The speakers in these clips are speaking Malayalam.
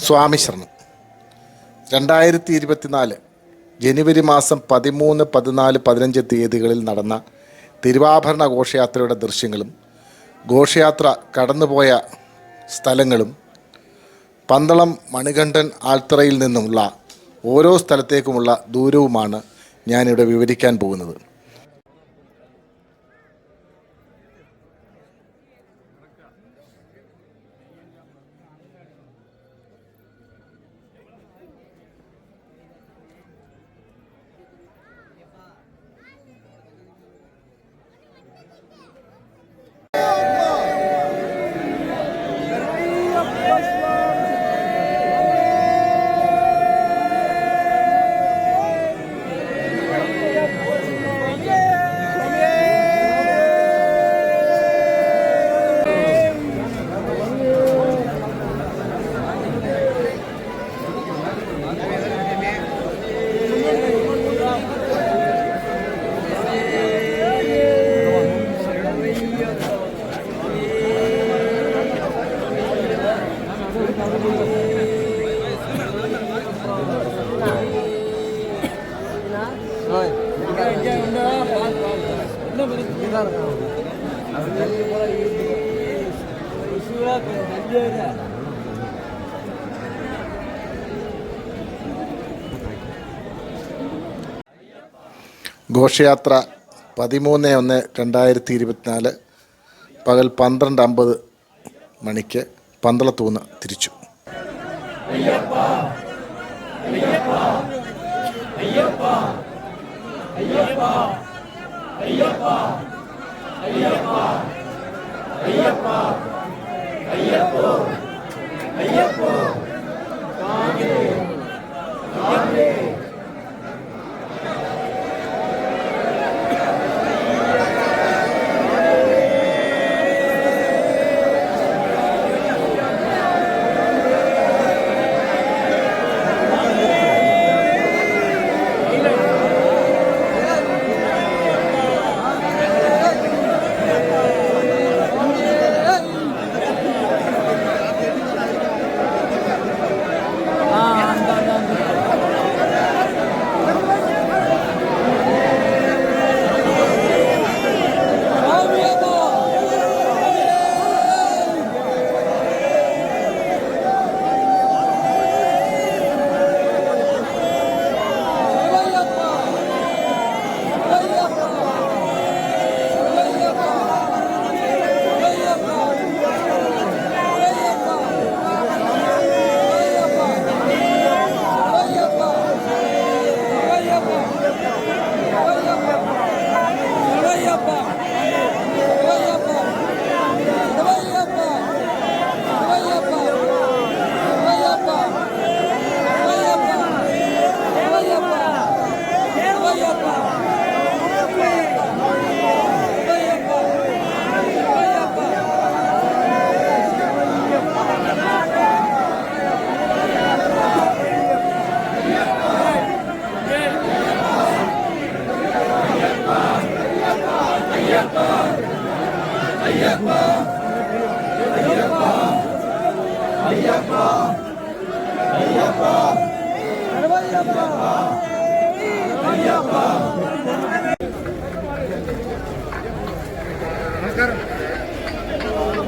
സ്വാമി ശരണം. 2024 ജനുവരി മാസം 13, 14, 15 തീയതികളിൽ നടന്ന തിരുവാഭരണ ഘോഷയാത്രയുടെ ദൃശ്യങ്ങളും ഘോഷയാത്ര കടന്നുപോയ സ്ഥലങ്ങളും പന്തളം മണികണ്ഠൻ ആൽത്തറയിൽ നിന്നുമുള്ള ഓരോ സ്ഥലത്തേക്കുമുള്ള ദൂരവുമാണ് ഞാനിവിടെ വിവരിക്കാൻ പോകുന്നത്. ഘോഷയാത്ര 13/1/2024 പകൽ 12:50 മണിക്ക് പന്തളത്തുനിന്ന് തിരിച്ചു.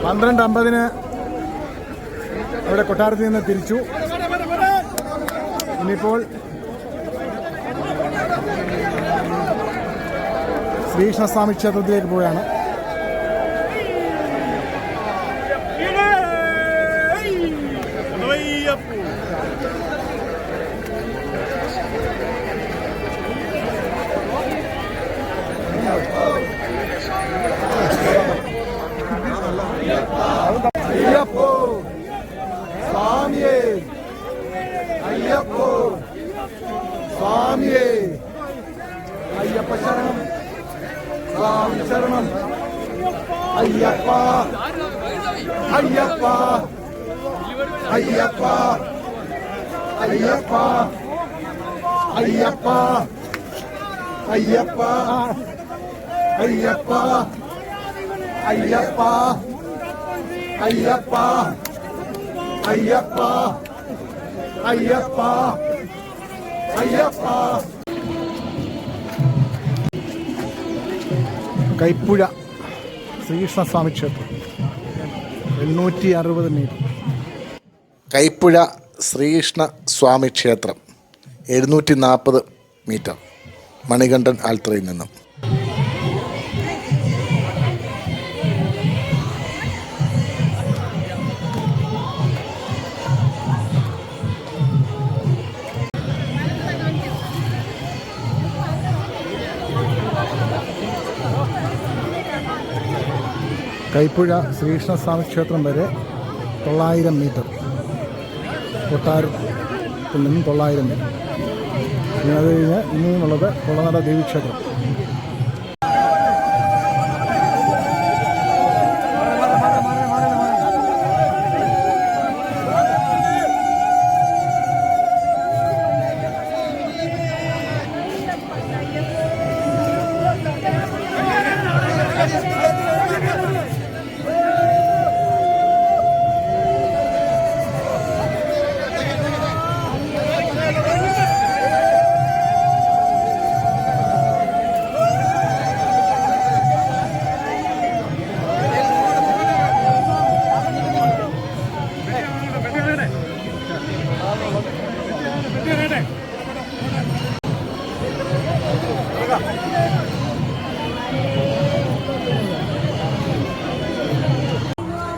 പന്ത്രണ്ട് 50 അവിടെ കൊട്ടാരത്തിൽ നിന്ന് തിരിച്ചു. ഇനിയിപ്പോൾ ശ്രീകൃഷ്ണസ്വാമി ക്ഷേത്രത്തിലേക്ക് പോവുകയാണ്. അയ്യപ്പോ സ്വാമിയേ, അയ്യപ്പോ സ്വാമിയേ, അയ്യപ്പ ശരണം, സ്വാമി ശരണം, അയ്യപ്പ അയ്യപ്പ അയ്യപ്പ അയ്യപ്പ അയ്യപ്പ അയ്യപ്പ അയ്യപ്പ അയ്യപ്പ അയ്യപ്പ അയ്യപ്പ അയ്യപ്പ അയ്യപ്പ. കൈപ്പുഴ ശ്രീകൃഷ്ണസ്വാമി ക്ഷേത്രം 860 മീറ്റർ. കൈപ്പുഴ ശ്രീകൃഷ്ണ സ്വാമി ക്ഷേത്രം 740 മീറ്റർ മണികണ്ഠൻ ആൽത്തറയിൽ നിന്നും. കൈപ്പുഴ ശ്രീകൃഷ്ണസ്വാമി ക്ഷേത്രം വരെ 900 മീറ്റർ. കൊട്ടാരത്തിൽ നിന്നും 900 മീറ്റർ. പിന്നെ അത് കഴിഞ്ഞ് ഇനിയുമുള്ളത് കുളനട ദേവീക്ഷേത്രം.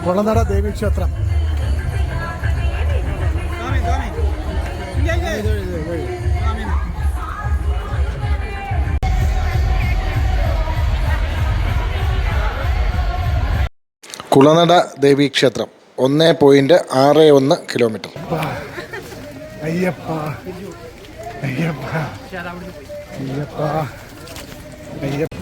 കുളനട ദേവീക്ഷേത്രം. കുളനട ദേവീക്ഷേത്രം 1.61 കിലോമീറ്റർ. അയ്യപ്പ അയ്യപ്പ അയ്യപ്പ അയ്യപ്പ.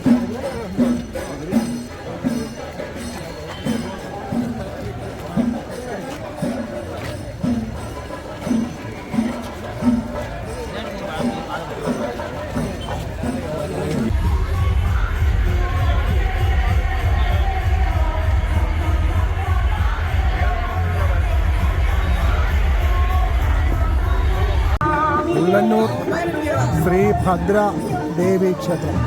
ഉള്ളന്നൂർ ശ്രീ ഭദ്ര ദേവി ക്ഷേത്രം.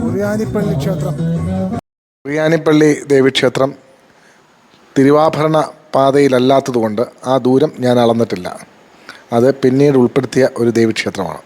കുറിയാനിപ്പള്ളി ക്ഷേത്രം. കുറിയാനിപ്പള്ളി ദേവീക്ഷേത്രം തിരുവാഭരണ പാതയിലല്ലാത്തതുകൊണ്ട് ആ ദൂരം ഞാൻ അളന്നിട്ടില്ല. അത് പിന്നീട് ഉൾപ്പെടുത്തിയ ഒരു ദേവീക്ഷേത്രമാണ്.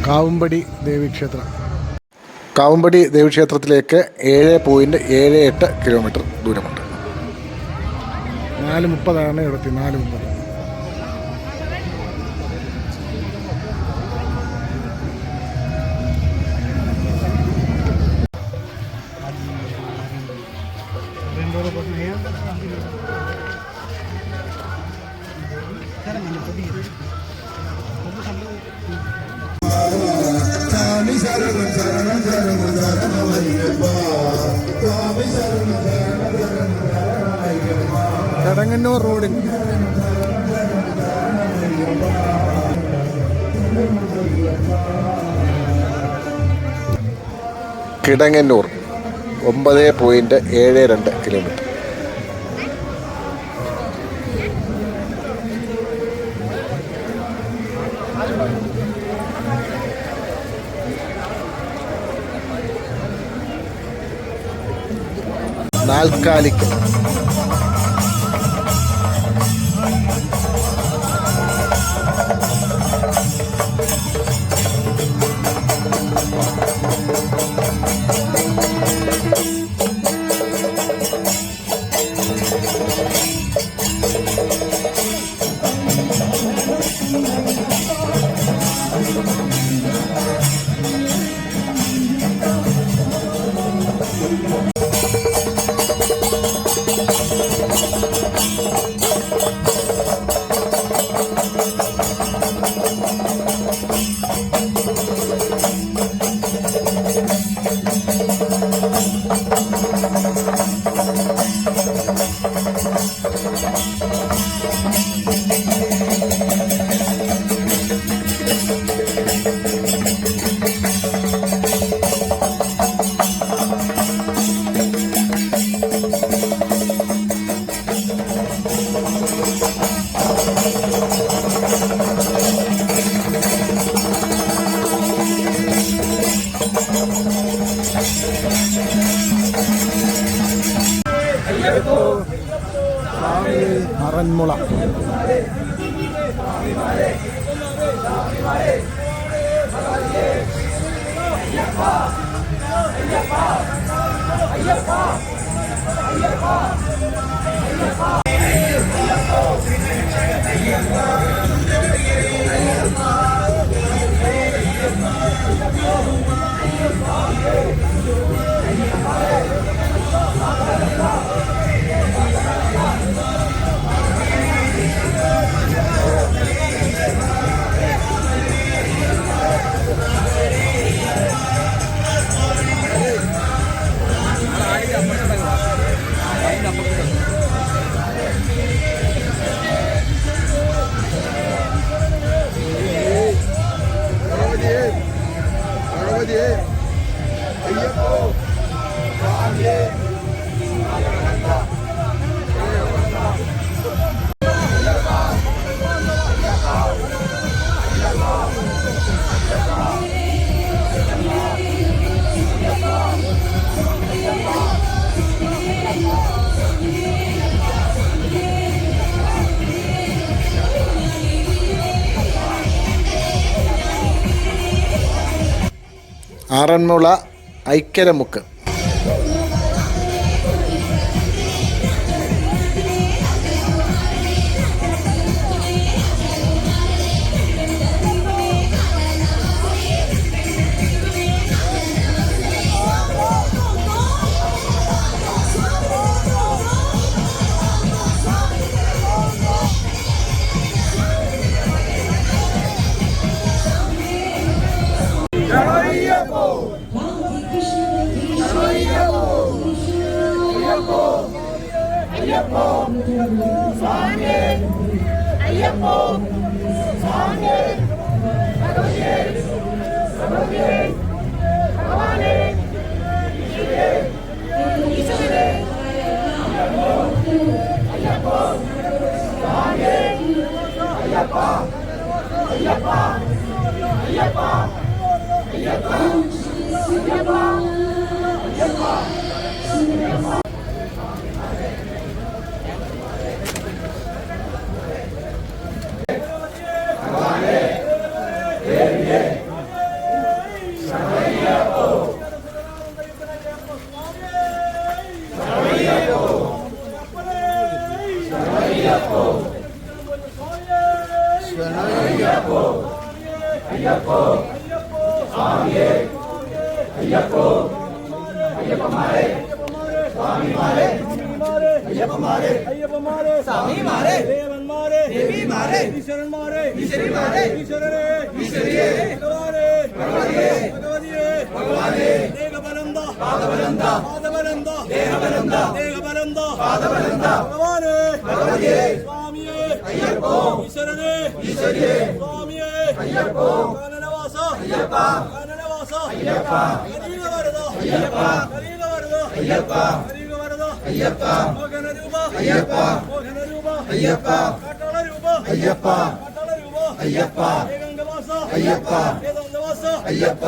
കാവുമ്പടി ദേവീക്ഷേത്രം. കാവുമ്പടി ദേവീക്ഷേത്രത്തിലേക്ക് 7.78 കിലോമീറ്റർ ദൂരമുണ്ട്. 4:30 ഇടത്തി 4:30. കടങ്ങന്നൂർ റോഡിൽ കിടങ്ങന്നൂർ 9.72 കിലോമീറ്റർ. നാൽക്കാലിക്ക് അറന്മുള. ആറന്മുള ഐക്കരമുക്ക്. അയ്യപ്പന്മാരെ സ്വാമിമാരെ ദേവന്മാരെ ദേവിമാരെ ഈശ്വരന്മാരെ ഈശ്വരിമാരെ ഈശ്വരരെ ഈശ്വരിയെ ഭഗവാനെ ഭഗവതിയെ ഭഗവതിയെ ഭഗവാനെ ദേഹബലന്ത പാദബലന്ത പാദബലന്ത ദേഹബലന്ത ദേഹബലന്ത പാദബലന്ത ഭഗവാനെ ഭഗവതിയെ സ്വാമിയെ അയ്യപ്പോ ഈശ്വരനെ ഈശ്വരിയെ സ്വാമിയെ അയ്യപ്പോ കാനനവാസ അയ്യപ്പ കാനനവാസ അയ്യപ്പ കലിയുഗവരദ അയ്യപ്പ കലിയുഗവരദ അയ്യപ്പ കലിയുഗവരദ അയ്യപ്പ മോഹനരൂപ അയ്യപ്പ മോഹനരൂപ അയ്യപ്പ കാട്ടാളരൂപ അയ്യപ്പ കാട്ടാളരൂപ അയ്യപ്പ ഏകാംഗവാസ അയ്യപ്പ ഏകാംഗവാസ അയ്യപ്പ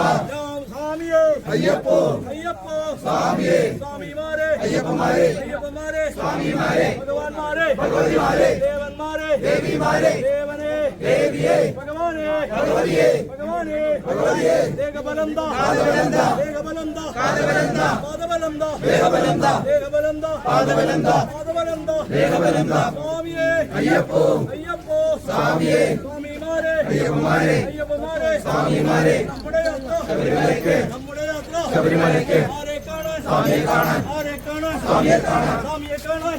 സ്വാമിയെ അയ്യപ്പോ അയ്യപ്പോ സ്വാമിയെ സ്വാമിമാരെ അയ്യപ്പന്മാരെ അയ്യപ്പന്മാരെ സ്വാമിമാരെ ഭഗവാന്മാരെ ഭഗവതിമാരെ ദേവന്മാരെ ദേവിമാരെ ദേവനെ ദേവിയെ ഭഗവാനെ ഭഗവതിയെ ഭഗവാനെ ഭഗവതിയെ ദേഹബലന്ത പാദബലന്ത ദേഹബലന്ത പാദബലന്ത പാദബലന്ത ദേഹബലന്ത ദേഹബലന്ത പാദബലന്ത പാദബലന്ത ദേഹബലന്ത സ്വാമിയെ അയ്യപ്പോ അയ്യപ്പോ സ്വാമിയെ സ്വാമിമാരെ അയ്യപ്പന്മാരെ അയ്യപ്പന്മാരെ സ്വാമിമാരെ നമ്മുടെ യാത്ര നമ്മുടെ യാത്ര ശബരിമലയ്ക്ക് ആരെ കാണാൻ സ്വാമിയെ കാണാൻ ആരെ കാണാൻ സ്വാമിയെ കാണാൻ സ്വാമിയെ കാണാൻ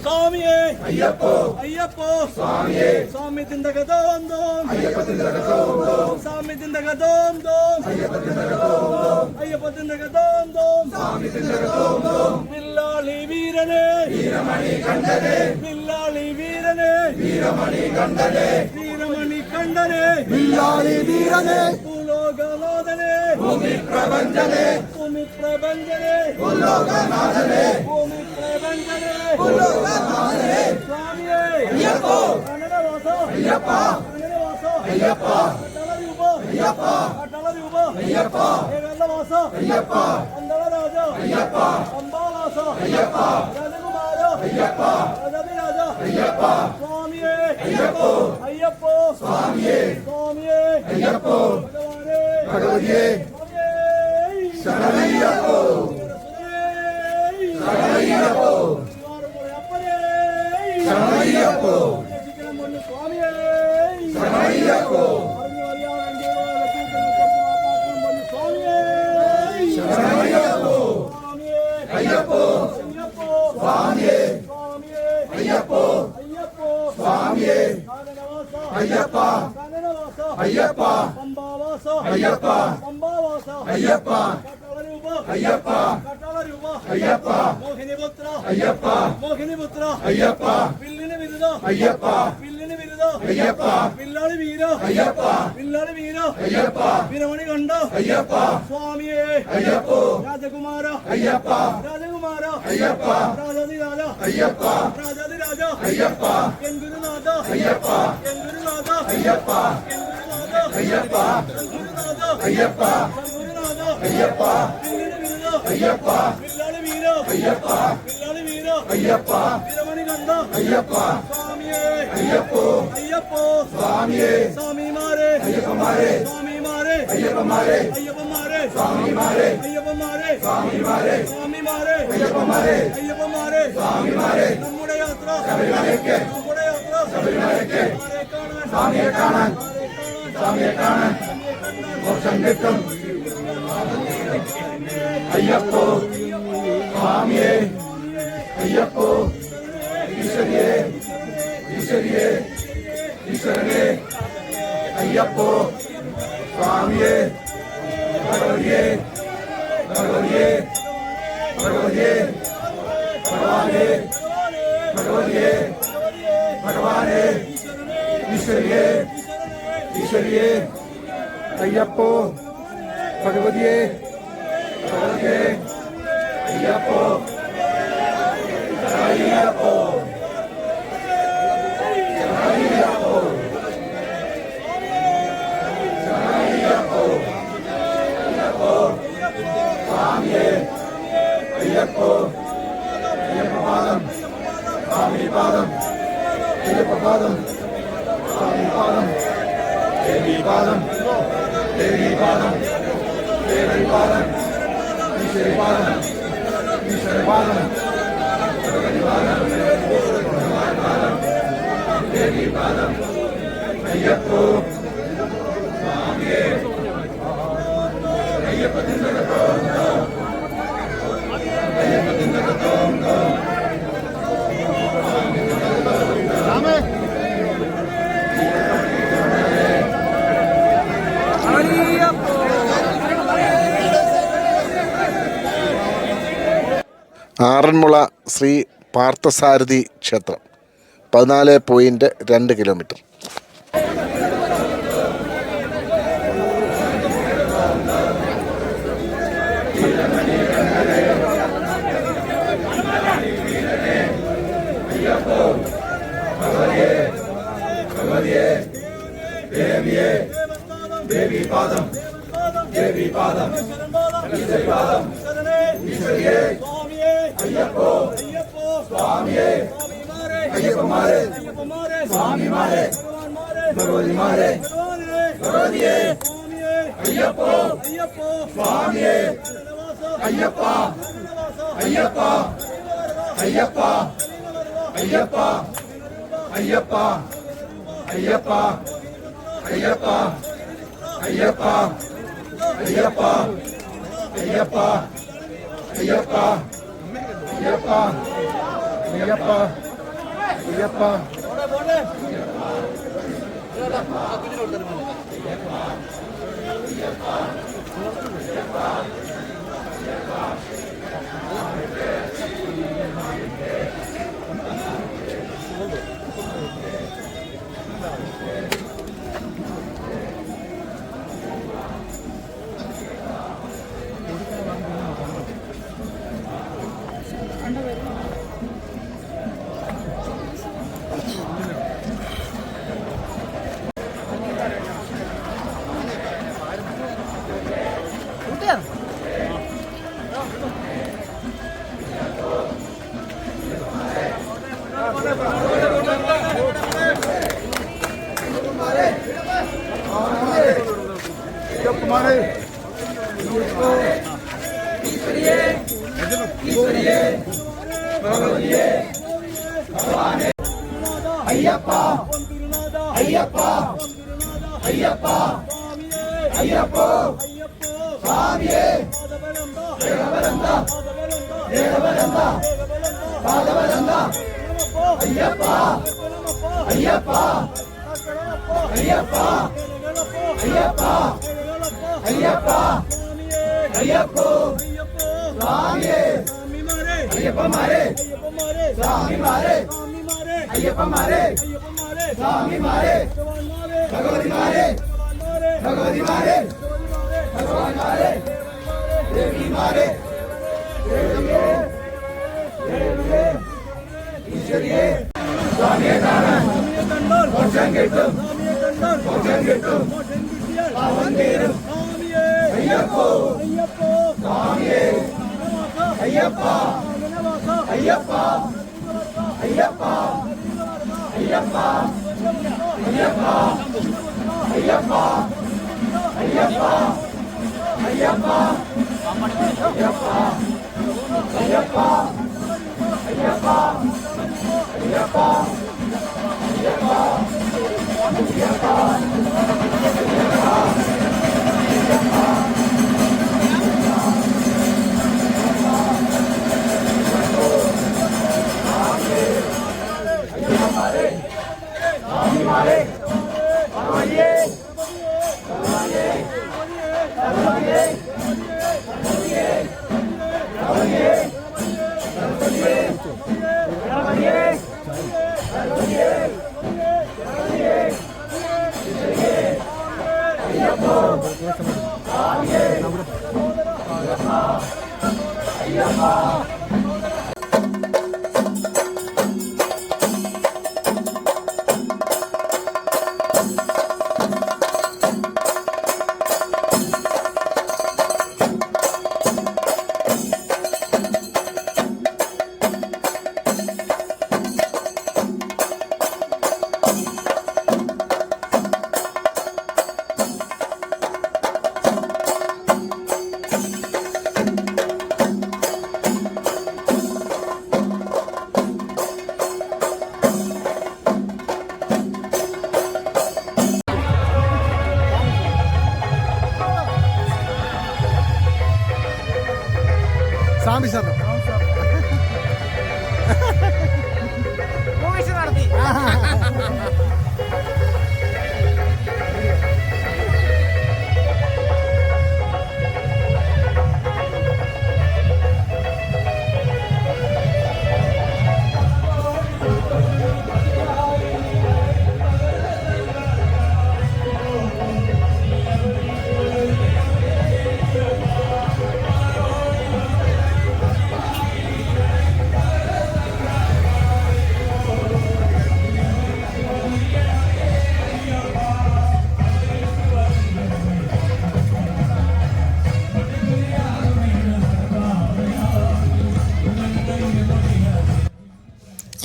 സ്വാമിയെ അയ്യപ്പോ അയ്യപ്പോ സ്വാമിയെ സ്വാമി തിന്തകതോം തോം അയ്യപ്പ തിന്തകതോം തോം സ്വാമി തിന്തകതോം തോം അയ്യപ്പ തിന്തകതോം തോം അയ്യപ്പ തിന്തകതോം തോം സ്വാമി തിന്തകതോം തോം വില്ലാളി വീരനെ വീരമണി കണ്ഠനെ വില്ലാളി വീരനെ വീരമണി കണ്ഠനെ വീരമണി കണ്ഠനെ വില്ലാളി വീരനെ ഭൂലോകനാഥനെ ഭൂമി പ്രപഞ്ചനെ ഭൂമി പ്രപഞ്ചനെ ഭൂലോകനാഥനെ ഭൂമി പ്രപഞ്ചനെ ഭൂലോകനാഥനെ സ്വാമിയെ അയ്യപ്പോ കനനവാസ അയ്യപ്പ കനനവാസ അയ്യപ്പ അട്ടളരൂപ അയ്യപ്പ അട്ടളരൂപ അയ്യപ്പ ഏകന്തവാസ അയ്യപ്പ അന്തളരാജ അയ്യപ്പ അംബാവാസ അയ്യപ്പ രാജകുമാര അയ്യപ്പ രാജാതിരാജ അയ്യപ്പ സ്വാമിയെ അയ്യപ്പോ അയ്യപ്പോ സ്വാമിയെ സ്വാമിയെ അയ്യപ്പോ ഭഗവാനെ ഭഗവതിയെ ശരണയ്യപ്പോ ശരണയ്യപ്പോ ശരണയ്യപ്പോ സ്വാമിയെ ശരണയ്യപ്പോ ശരണയ്യപ്പോ അയ്യപ്പോ സ്വാമിയെ അയ്യപ്പോ സ്വാമിയെ അയ്യപ്പ അയ്യപ്പ പമ്പാവാസ അയ്യപ്പ പമ്പാവാസ അയ്യപ്പ കാട്ടാളരൂപ അയ്യപ്പ കാട്ടാളരൂപ അയ്യപ്പ മോഹിനിപുത്ര അയ്യപ്പ മോഹിനിപുത്ര അയ്യപ്പ വില്ലിന് വിരുദ അയ്യപ്പ വില്ലിന് വിരുദ അയ്യപ്പ വില്ലാളി വീര അയ്യപ്പ വില്ലാളി വീര അയ്യപ്പ വീരമണി കണ്ട അയ്യപ്പ സ്വാമിയെ അയ്യപ്പോ രാജകുമാര അയ്യപ്പ രാജകുമാര അയ്യപ്പ രാജാതിരാജ അയ്യപ്പ രാജാതിരാജ അയ്യപ്പ എൻ ഗുരുനാഥ അയ്യപ്പ എൻ ഗുരുനാഥ അയ്യപ്പ എൻ ഗുരുനാഥ അയ്യപ്പ ഗുരുനാഥ അയ്യപ്പ ഗുരുനാഥ അയ്യപ്പ വില്ലിന് വിരുദ അയ്യപ്പ വില്ലാളി വീര അയ്യപ്പ വില്ലാളി വീര അയ്യപ്പ വീരമണി കണ്ട അയ്യപ്പ സ്വാമിയെ അയ്യപ്പോ അയ്യപ്പോ സ്വാമിയെ സ്വാമിമാരെ അയ്യപ്പന്മാരെ സ്വാമിമാരെ അയ്യപ്പന്മാരെ അയ്യപ്പന്മാരെ സ്വാമിമാരെ അയ്യപ്പന്മാരെ സ്വാമിമാരെ സ്വാമിമാരെ അയ്യപ്പന്മാരെ അയ്യപ്പന്മാരെ സ്വാമിമാരെ നമ്മുടെ യാത്ര ശബരിമലയ്ക്ക് നമ്മുടെ യാത്ര ശബരിമലയ്ക്ക് സ്വാമിയെ കാണാൻ സ്വാമിയെ കാണാൻ മോക്ഷം കിട്ടും അയ്യപ്പോ സ്വാമിയെ അയ്യപ്പോ ഈശ്വരിയെ ഈശ്വരിയെ ഈശ്വരനെ അയ്യപ്പോ സ്വാമിയെ ഭഗവതിയെ ഭഗവതിയെ ഭഗവതിയെ ഭഗവാനെ ഭഗവതിയെ ഭഗവാനെ ഈശ്വരിയെ ഈശ്വരിയെ അയ്യപ്പോ ഭഗവതിയെ ഭഗവതിയെ അയ്യപ്പോ അയ്യപ്പോ അയ്യപ്പോ അയ്യപ്പോ അയ്യപ്പോ സ്വാമിയെ അയ്യപ്പോ അയ്യപ്പപാദം സ്വാമിപാദം അയ്യപ്പപാദം സ്വാമിപാദം ദേവിപാദം ദേവിപാദം ദേവിപാദം ഈശ്വരിപാദം ഈശ്വരപാദം ഭഗവതിപാദം ഭഗവാൻപാദം ദേവിപാദം അയ്യപ്പോ സ്വാമി ആറന്മുള ശ്രീ പാർത്ഥസാരഥി ക്ഷേത്രം 14.2 കിലോമീറ്റർ. സ്വാമി ശരണം.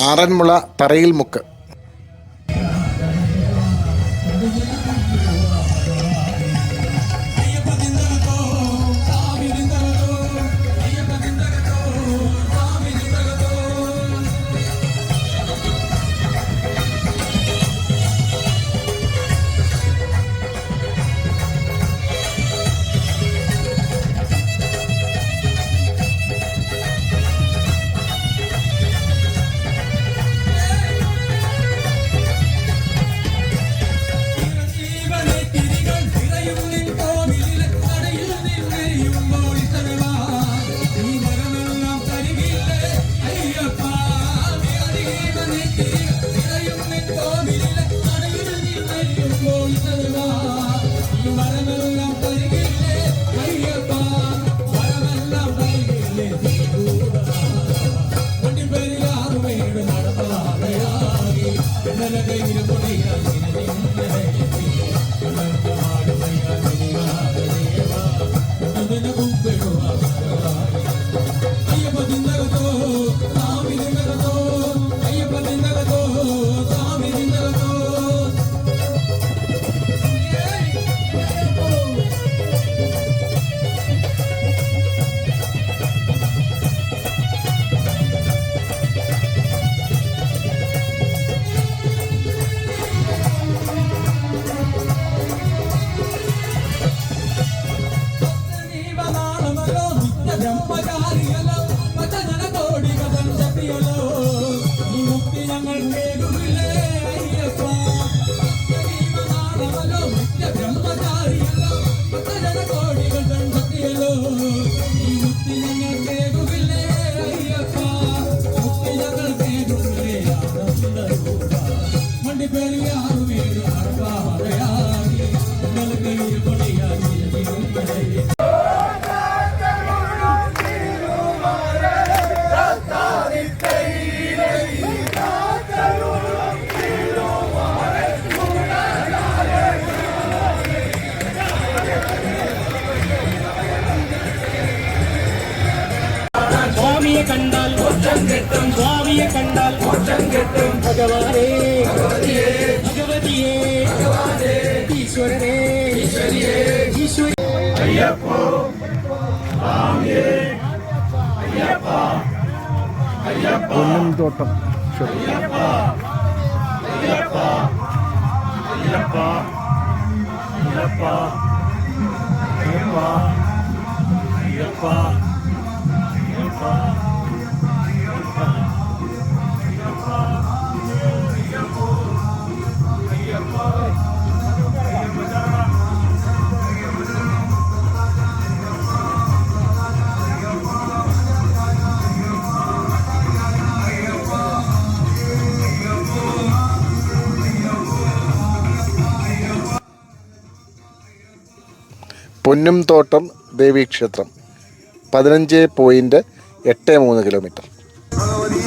ആറന്മുള തറയിൽ മുക്ക്. സ്വാമിയെ കണ്ടാൽ സ്വാമിയെ കണ്ടാൽ ഭഗവാനേ ഭഗവതിയേ ഈശ്വരനേ ഈശ്വരി. അയ്യപ്പോ സ്വാമിയേ അയ്യപ്പ അയ്യപ്പ തോട്ടം അയ്യപ്പ അയ്യപ്പ അയ്യപ്പ അയ്യപ്പ അയ്യപ്പ അയ്യപ്പ പൊന്നുംതോട്ടം ദേവീക്ഷേത്രം 15.83 കിലോമീറ്റർ. സ്വാമി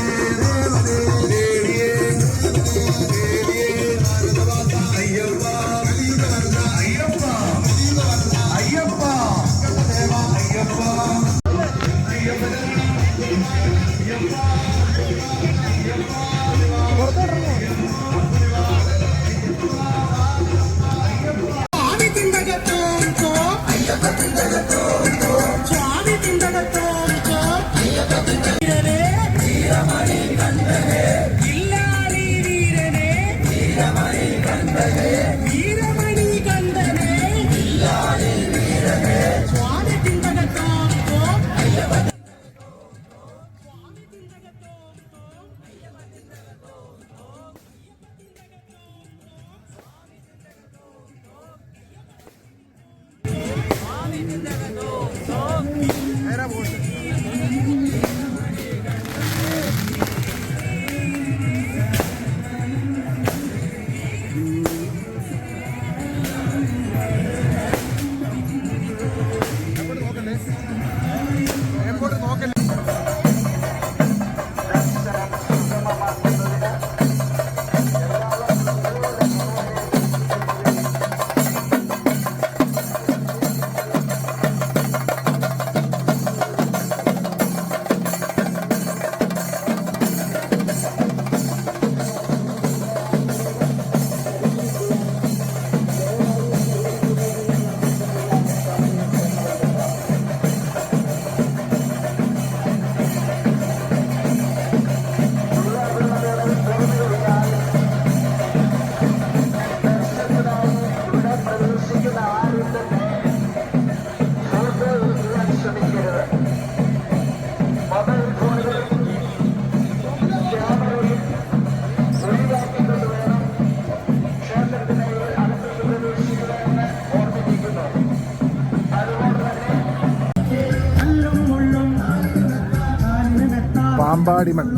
പാമ്പാടിമൺ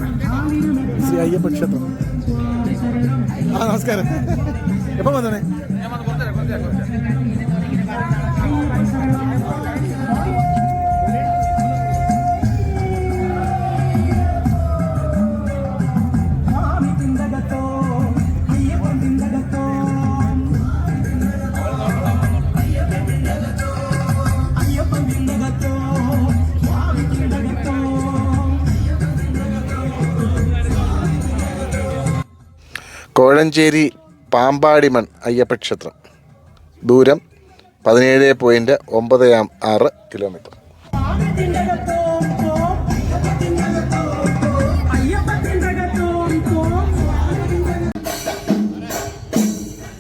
ശ്രീ അയ്യപ്പ ക്ഷേത്രം. നമസ്കാരം. എപ്പം വന്നേ? കോഴഞ്ചേരി പാമ്പാടിമൺ അയ്യപ്പക്ഷേത്രം. ദൂരം 17.96 കിലോമീറ്റർ.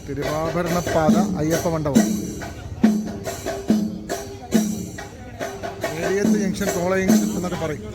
തിരുവാഭരണപ്പാത അയ്യപ്പ മണ്ഡപം. ഏരിയത്ത് ജംഗ്ഷൻ, കോള ജംഗ്ഷൻ എന്നൊക്കെ പറയും.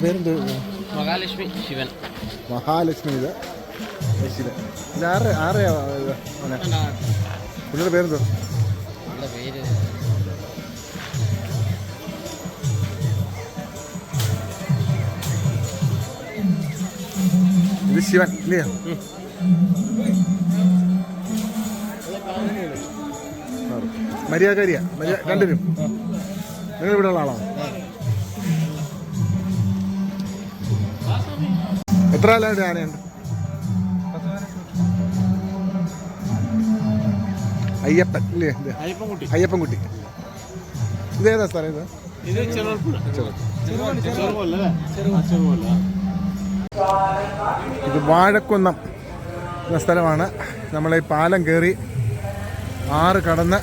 പേരെന്ത്? മഹാലക്ഷ്മി ശിവൻ. മഹാലക്ഷ്മി. ഇത് ശിവൻ. ഇത് ആരെയാ പുള്ളിയുടെ പേരെന്തോ? പേര് ഇത് ശിവൻ ഇല്ലയോ? മര്യാദക്കാരിയാ രണ്ടിനും. നിങ്ങൾ ഇവിടെ ഉള്ള ആളാണ്? എത്ര ആളുടെ ആനയുണ്ട്? അയ്യപ്പൻ ഇല്ലേ? അയ്യപ്പൻകുട്ടി. ഇതേതാ സ്ഥലം? ഇത് ഇത് വാഴക്കുന്നം എന്ന സ്ഥലമാണ്. നമ്മൾ ഈ പാലം കയറി 6 കടന്ന്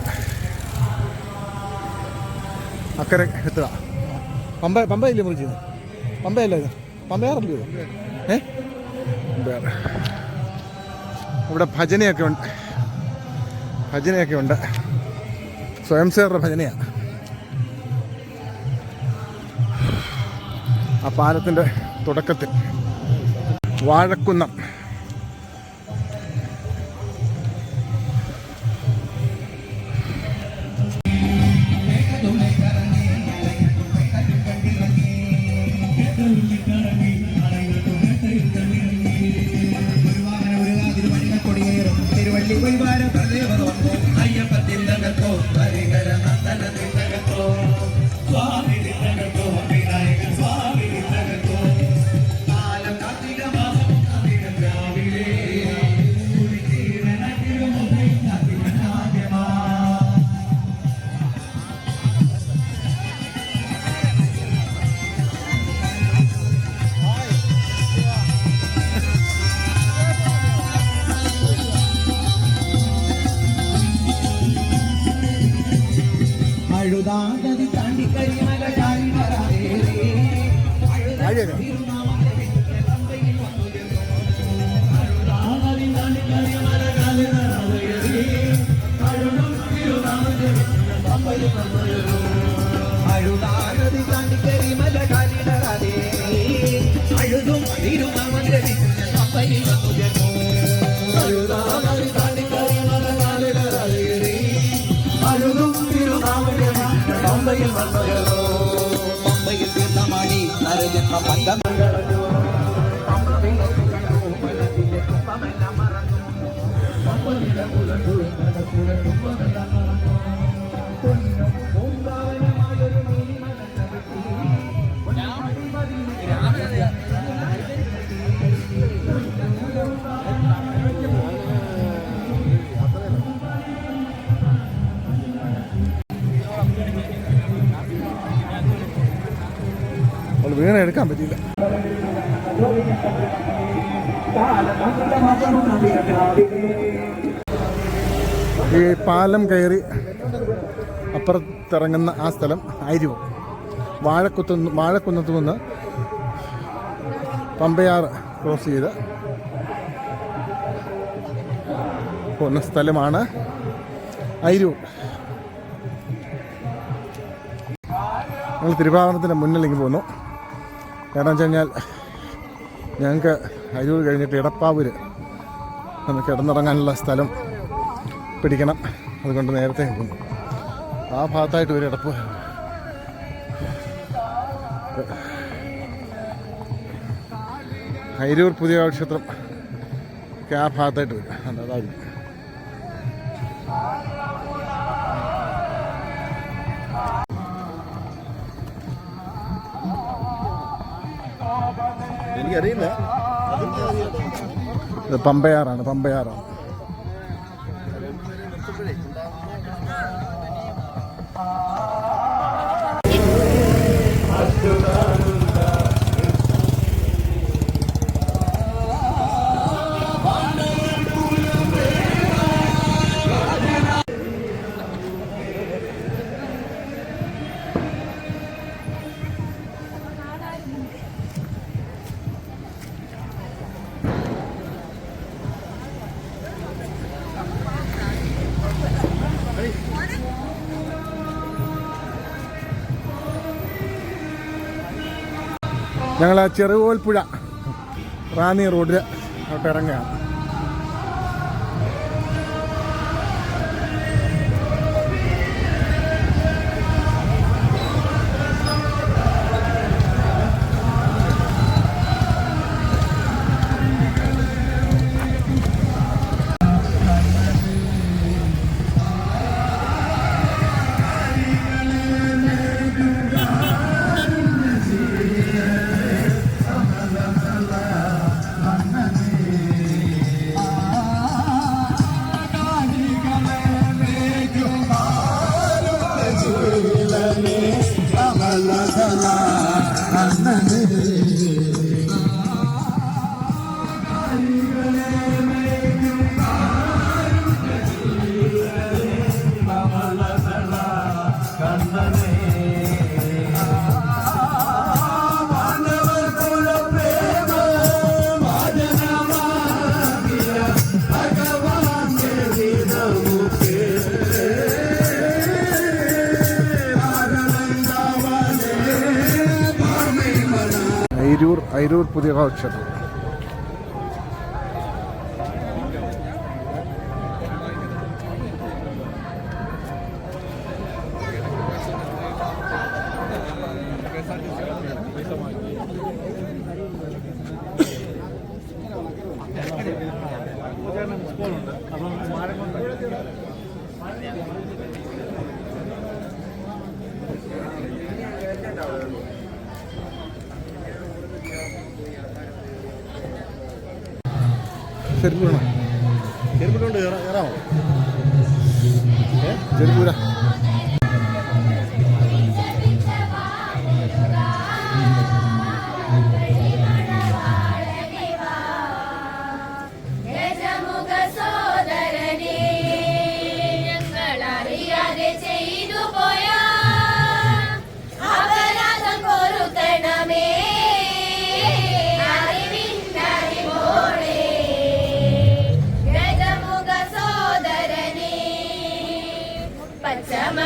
അക്കരെ എത്തുക. പമ്പയില്ലേ മുറിച്ച്? പമ്പയല്ല ഇത്? പമ്പയാറല്ലോ? ഇവിടെ ഭജനയൊക്കെ ഉണ്ട്. സ്വയം സേവരുടെ ഭജനയാണ്. ആ പാലത്തിൻ്റെ തുടക്കത്തിൽ വാഴക്കുന്നം. അഴുതാനതി താണ്ടി കരി മല കാലിടറാതെ പമ്പയിൽ വന്നവരോ പമ്പയിൽ തീർന്നമാടി നരജന്മ പന്തം വീണ എടുക്കാൻ പറ്റിയില്ല. ഈ പാലം കയറി അപ്പുറത്തിറങ്ങുന്ന ആ സ്ഥലം ആയിരിക്കും വാഴക്കുന്നത്ത് നിന്ന് പമ്പയാർ ക്രോസ് ചെയ്ത് പോകുന്ന സ്ഥലമാണ് അയിരൂർ. ഞങ്ങൾ തിരുവാഭരണത്തിൻ്റെ മുന്നിലേക്ക് പോന്നു. കാരണം വെച്ച് കഴിഞ്ഞാൽ ഞങ്ങൾക്ക് അരൂർ കഴിഞ്ഞിട്ട് ഇടപ്പാവൂർ ഒന്ന് കിടന്നിറങ്ങാനുള്ള സ്ഥലം പിടിക്കണം. അതുകൊണ്ട് നേരത്തെ പോകുന്നു. ആ ഭാഗത്തായിട്ട് ഒരു ഇടപ്പ് അരൂർ പുതിയ ക്ഷേത്രം ആ ഭാഗത്തായിട്ട് വരും. അതായിരിക്കും. എനിക്കറിയില്ല. ഇത് പമ്പയാറാണ്. ഞങ്ങൾ ആ ചെറുകോൽപ്പുഴ റാന്നി റോഡിൽ അവിടെ ഇറങ്ങുകയാണ്. അയിരൂർ പുതിയ ക്ഷേത്രം. ചെരുപ്പുണ്ട് കയറാമോ? ചെരുപ്പൂര Chama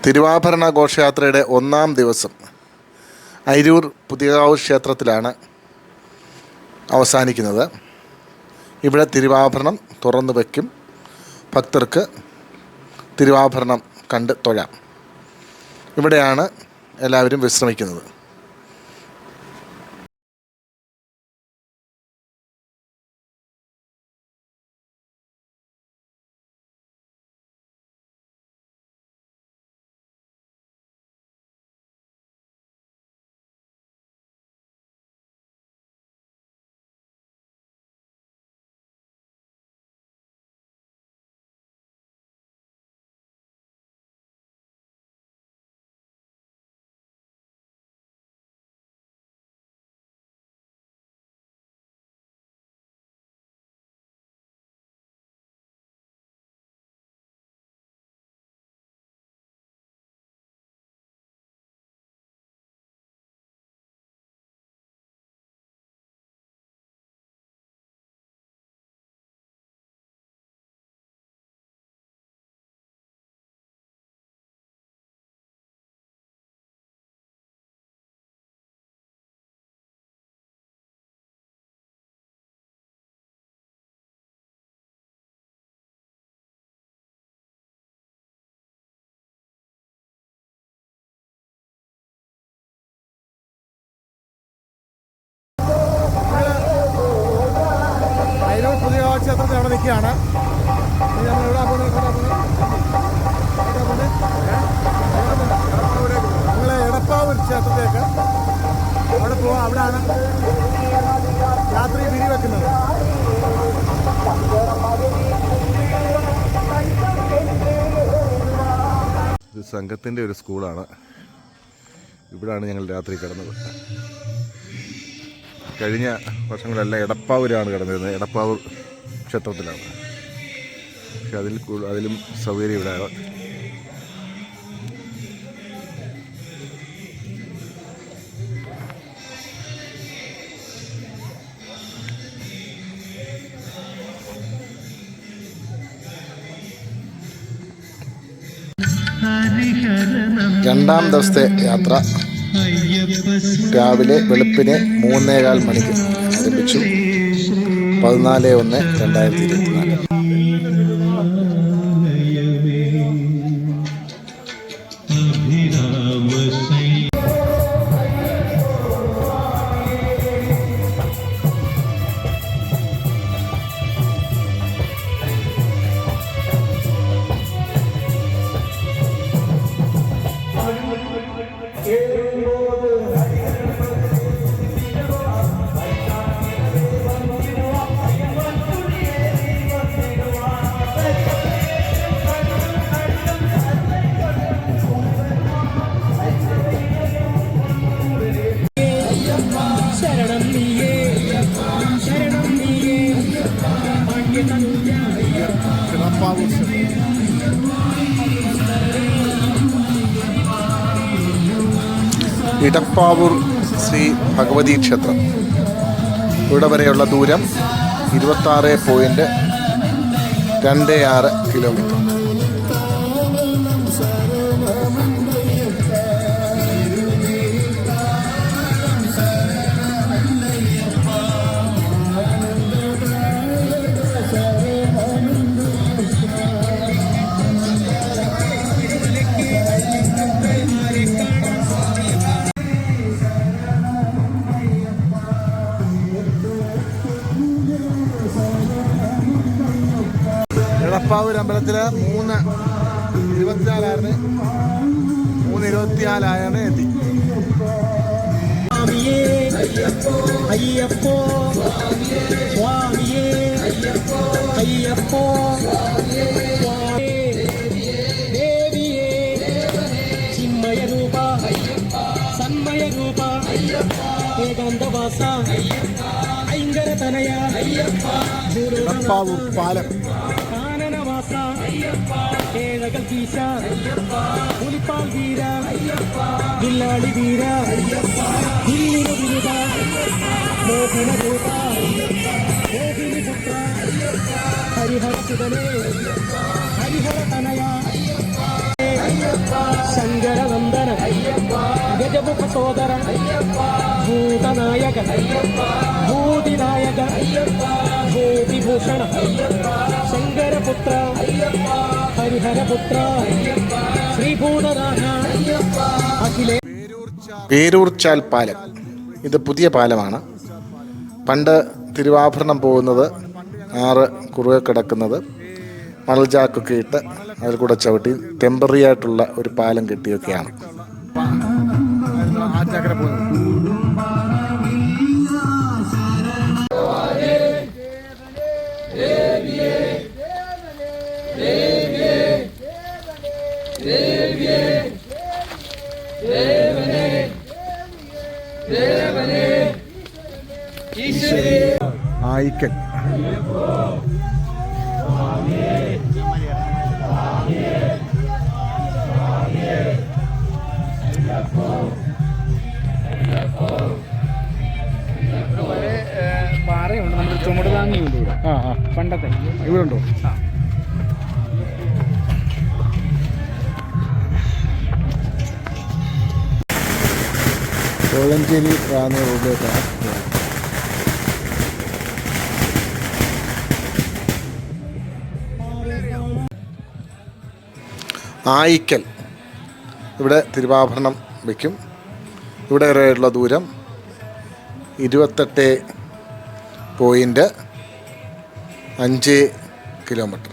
തിരുവാഭരണ ഘോഷയാത്രയുടെ ഒന്നാം ദിവസം അയിരൂർ പുതിയകാവ് ക്ഷേത്രത്തിലാണ് അവസാനിക്കുന്നത്. ഇവിടെ തിരുവാഭരണം തുറന്നു വയ്ക്കും. ഭക്തർക്ക് തിരുവാഭരണം കണ്ട് തൊഴാം. ഇവിടെയാണ് എല്ലാവരും വിശ്രമിക്കുന്നത്. അയിരൂർ പുതിയകാവ് ക്ഷേത്രത്തിൽ അവിടെ നിൽക്കുകയാണ്. ഞങ്ങൾ എടപ്പാവൂർ ക്ഷേത്രത്തിലേക്ക് അവിടെ പോവാം. അവിടെയാണ് രാത്രി വിരി വെക്കുന്നത്. ഇത് സംഘത്തിൻ്റെ ഒരു സ്കൂളാണ്. ഇവിടാണ് ഞങ്ങൾ രാത്രി കിടന്നത്. കഴിഞ്ഞ വർഷങ്ങളെല്ലാം എടപ്പാവൂരാണ് കിടന്നിരുന്നത്. എടപ്പാവൂർ ക്ഷേത്രത്തിലാണ്. പക്ഷെ അതിലും സൗകര്യം ഇവിടെ. രണ്ടാം ദിവസത്തെ യാത്ര രാവിലെ വെളുപ്പിനെ 3:15 മണിക്ക് ആരംഭിച്ചു. 14/1/2024. ഇടപ്പാവൂർ ശ്രീ ഭഗവതി ക്ഷേത്രം. ഇവിടെ വരെയുള്ള ദൂരം 26.26 കിലോമീറ്റർ. എടപ്പാവൂർ അമ്പലത്തിൽ 3:24 എത്തി. അയ്യപ്പോ സ്വാമിയേ അയ്യപ്പോ ദേവിയേ ചിന്മയ രൂപ സന്മയ രൂപ ഏകാന്തവാസ ഐങ്കര തനയ എടപ്പാവൂർ പാലം. കാനനവാസ ഏഴകൾ വീശ പുലിപ്പാൽ വീര വില്ലാളി വീര ദില്ലിന വിരുദ മോഹിന രൂപ മോഹിനി പുത്ര ഹരിഹര സുതനേ ഹരിഹര തനയ ശങ്കരനന്ദന ഗജമുഖ സോദര ഭൂതനായക ഭൂതിനായക ഭൂതിഭൂഷണ ശങ്കരപുത്ര ഹരിഹരപുത്ര ശ്രീഭൂതനാഥ അഖിലേ. പേരൂർച്ചാൽ പാലം, ഇത് പുതിയ പാലമാണ്. പണ്ട് തിരുവാഭരണം പോകുന്നത്, ആറ് കുറുകെ കിടക്കുന്നത്, മണൽജാക്കൊക്കെ ഇട്ട് അതിൽ കൂടെ ചവിട്ടി ടെമ്പററി ആയിട്ടുള്ള ഒരു പാലം കെട്ടിയൊക്കെയാണ്. ആയിക്കൽ പാറയുണ്ട്, നമ്മുടെ ചുമട് താങ്ങിയുണ്ട് ഇവിടെ. പണ്ടത്തെ ഇവിടെ ഉണ്ടോ? കോഴഞ്ചേരി റാന്നി റോഡിലേക്കാണ്. ആയിക്കൽ, ഇവിടെ തിരുവാഭരണം വയ്ക്കും. ഇവിടെ വരെയുള്ള ദൂരം 28.5 കിലോമീറ്റർ.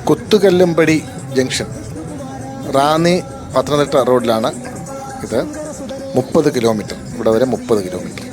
കുത്തുകല്ലുംപടി ജംഗ്ഷൻ, റാന്നി പത്തനംതിട്ട റോഡിലാണ് ഇത്. 30 കിലോമീറ്റർ, ഇവിടെ വരെ 30 കിലോമീറ്റർ.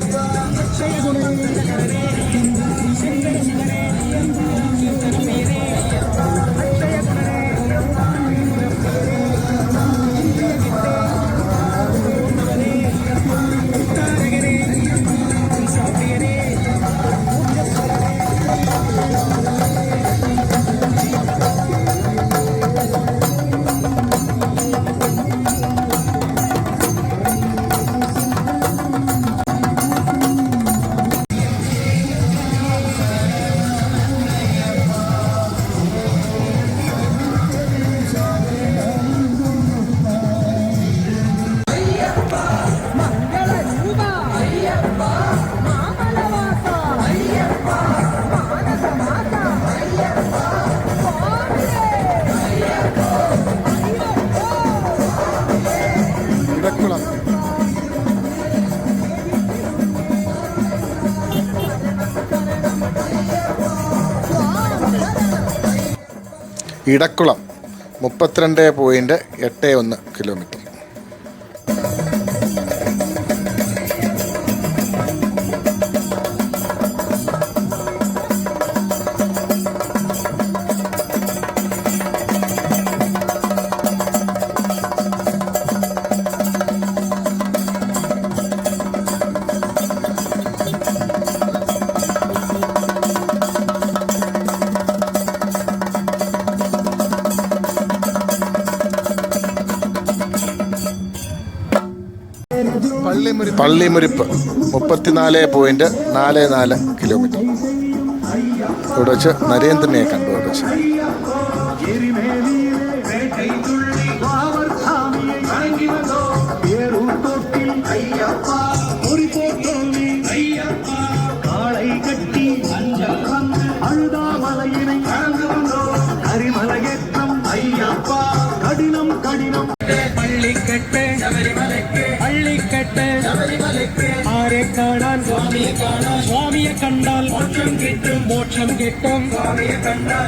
ഇടക്കുളം 32.81 കിലോമീറ്റർ. പള്ളിമുരിപ്പ് 34.44 കിലോമീറ്റർ. ഇവിടെ വെച്ച് നരേന്ദ്രനെ കണ്ടു. അവിടെ വെച്ച് ആരെ കാണാൻ? സ്വാമിയെ കണ്ടാൽ മോക്ഷം കിട്ടും, മോക്ഷം കിട്ടും.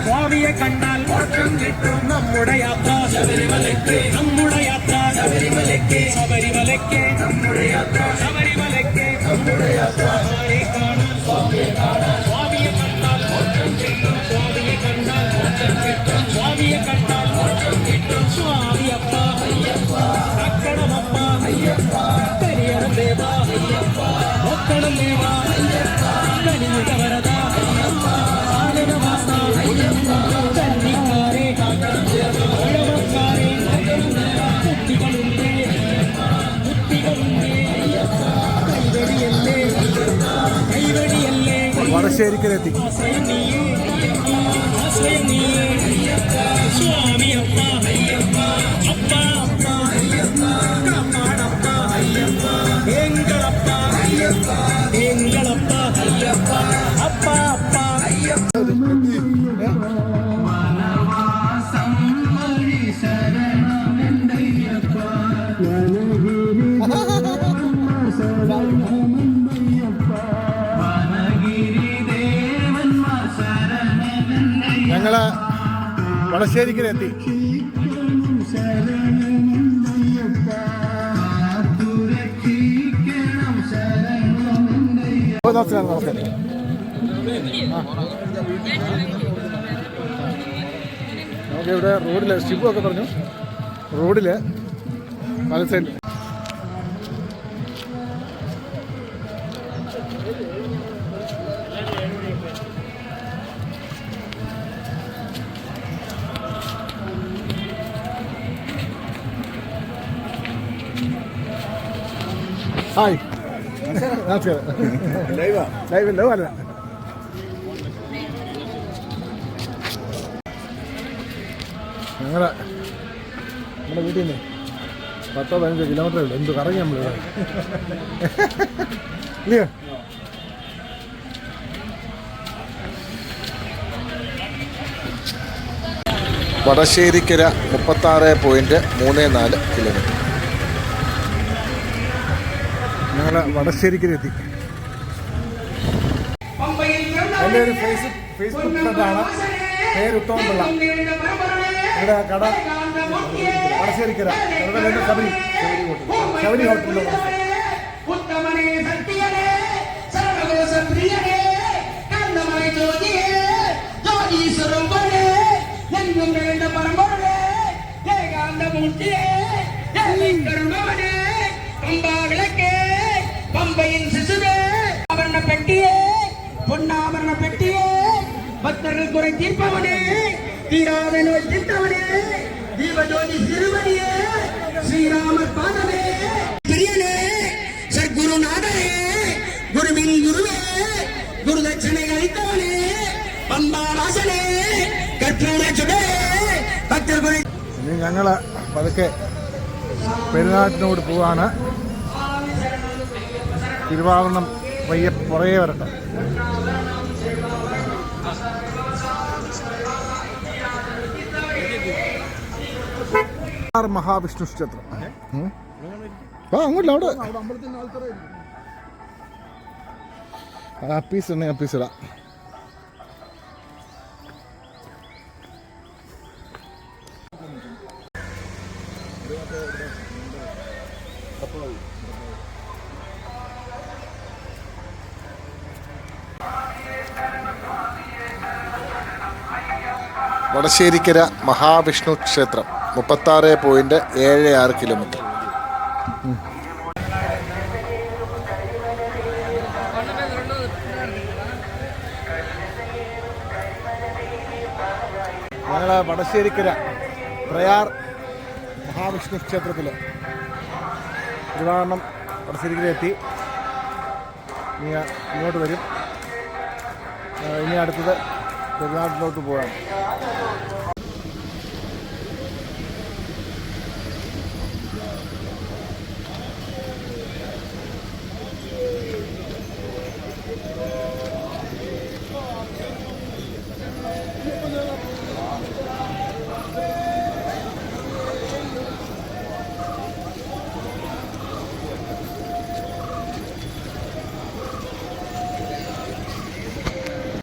സ്വാമിയെ കണ്ടാൽ മോക്ഷം കിട്ടും. നമ്മുടെ യാത്ര ശബരിമലയ്ക്ക്, നമ്മുടെ യാത്ര ശബരിമലയ്ക്ക്, ശബരിമലയ്ക്ക് നമ്മുടെ യാത്ര, ശബരിമലയ്ക്ക് നമ്മുടെ യാത്ര. ആരെ കാണാൻ? സ്വാമിയെ കാണാൻ. സ്വാമിയെ കണ്ടാൽ മോക്ഷം കിട്ടും, സ്വാമിയെ കണ്ടാൽ മോക്ഷം കിട്ടും. സ്വാമിയെ കണ്ടാൽ മോക്ഷം കിട്ടും. സ്വാമിയപ്പ അയ്യപ്പ, അക്കണമപ്പ അയ്യപ്പ. ശരണം ദേവാ കലിയുഗ വരദ ആനന്ദവാസ കന്നിക്കാരെ ഉഴവക്കാരെ കുട്ടികളുണ്ടേ കൈവടിയല്ലേ വടശ്ശേരിക്കലെത്തി. സ്വാമി അപ്പ അപ്പ എങ്കളപ്പ എങ്കളപ്പ അപ്പ അപ്പ ഞങ്ങള് വടശ്ശേരിക്കലെത്തി. നമസ്കാരം. നമസ്കാരം. നമുക്കിവിടെ റോഡിൽ ഷിബു ഒക്കെ പറഞ്ഞു, റോഡിൽ പല സൈഡ് ഹായ് നമസ്കാരം. ലൈവല്ലോ അല്ല ഞങ്ങളുടെ നമ്മുടെ വീട്ടിൽ നിന്ന് 10-15 കിലോമീറ്ററേ ഉള്ളൂ. എന്ത് കറങ്ങി നമ്മൾ ഇല്ലയോ? വടശ്ശേരിക്കര 36.34 കിലോമീറ്റർ. ഞങ്ങൾ വടശ്ശേരിക്കലെത്തി. എൻ്റെ ഒരു ഫേസ്ബുക്ക് ഫ്രണ്ടാണ്, പേര് ഉത്തമപിള്ള. ഇവിടെ കട വടശ്ശേരിക്കര ശബരി ഹോട്ടലിൽ. പമ്പയിൽ ശിശുവേ ആഭരണ പെട്ടിയെ പൊന്നാഭരണ പെട്ടിയെ ഭക്തர்கள் കുறை தீர்ப்பவனே தீராத நோய் தீர்த்தவனே தீபஜோதி திருவடியே ஸ்ரீராமர் பாதமே பிரியனே சத்குருநாதனே குருவின் குருவே குருதட்சணை அளித்தவனே പമ്പാവാസനേ കർപ്പൂരചുടേ ഭക്തർകുறை. ഇനി ഞങ്ങൾ പതുക്കെ പെരുന്നാട്ടിനോട് പോവാണ്. തിരുവാഭരണം പയ്യെ പുറകെ വരട്ടെ. മഹാവിഷ്ണു ക്ഷേത്രം. അങ്ങോട്ടില്ല, അവിടെ പീസ് ഉണ്ടെങ്കിൽ പീസ് ഇടാം. വടശ്ശേരിക്കര മഹാവിഷ്ണു ക്ഷേത്രം 36.76 കിലോമീറ്റർ. ഞങ്ങൾ വടശ്ശേരിക്കര പ്രയാർ മഹാവിഷ്ണു ക്ഷേത്രത്തിൽ തിരുവാഭരണം വടശ്ശേരിക്കര എത്തി. ഇനി ഇങ്ങോട്ട് വരും. ഇനി അടുത്തത് പെരുന്നാട്ടിലോട്ട് പോകാം.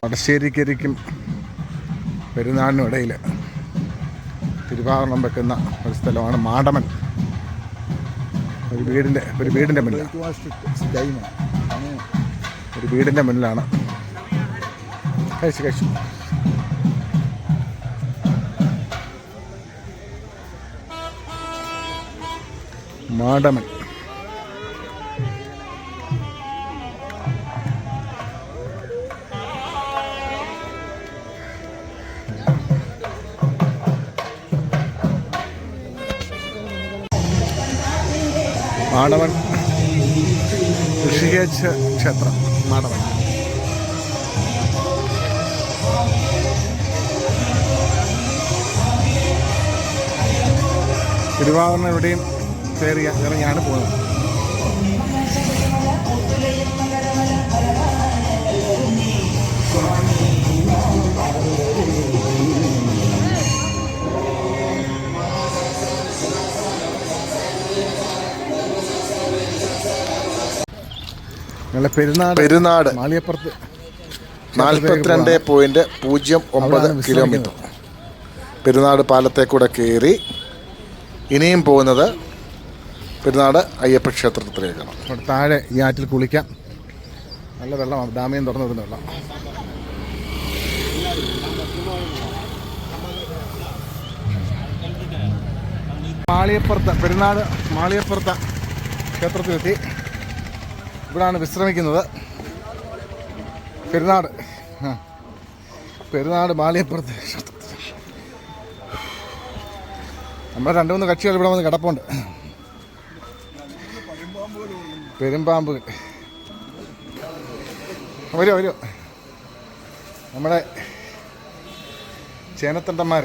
വടശ്ശേരിക്കരിക്കും പെരുന്നാളിനും ഇടയിൽ തിരുവാഭരണം വെക്കുന്ന ഒരു സ്ഥലമാണ് മാടമൻ. ഒരു വീടിൻ്റെ മുന്നിലാണ്. കഴിച്ചു മാടമൻ. മാടവൻ ഋഷികേശ് ക്ഷേത്രം മാടവൻ. തിരുവാഭരണം എവിടെയും ഇറങ്ങിയാണ് പോകുന്നത്. പെരുന്നാട് മാളിയപ്പുറത്ത് 42.09 കിലോമീറ്റർ പെരുന്നാട് പാലത്തെ കൂടെ കയറി ഇനിയും പോകുന്നത് പെരുന്നാട് അയ്യപ്പ ക്ഷേത്രത്തിലേക്കാണ്. അവിടെ താഴെ ഈ ആറ്റിൽ കുളിക്കാം. നല്ല വെള്ളമാണ്, ഡാമിൽ നിന്ന് തുറന്നു വിടുന്ന വെള്ളം. പെരുന്നാട് മാളിയപ്പുറത്ത് ക്ഷേത്രത്തിലെത്തി. ഇവിടാണ് വിശ്രമിക്കുന്നത്. പെരുന്നാട് മാളിയപ്പുറത്ത് നമ്മുടെ 2-3 കക്ഷികൾ ഇവിടെ വന്ന് കിടപ്പുണ്ട്. പെരുമ്പാമ്പുകൾ വരൂ നമ്മുടെ ചേനത്തണ്ടന്മാർ.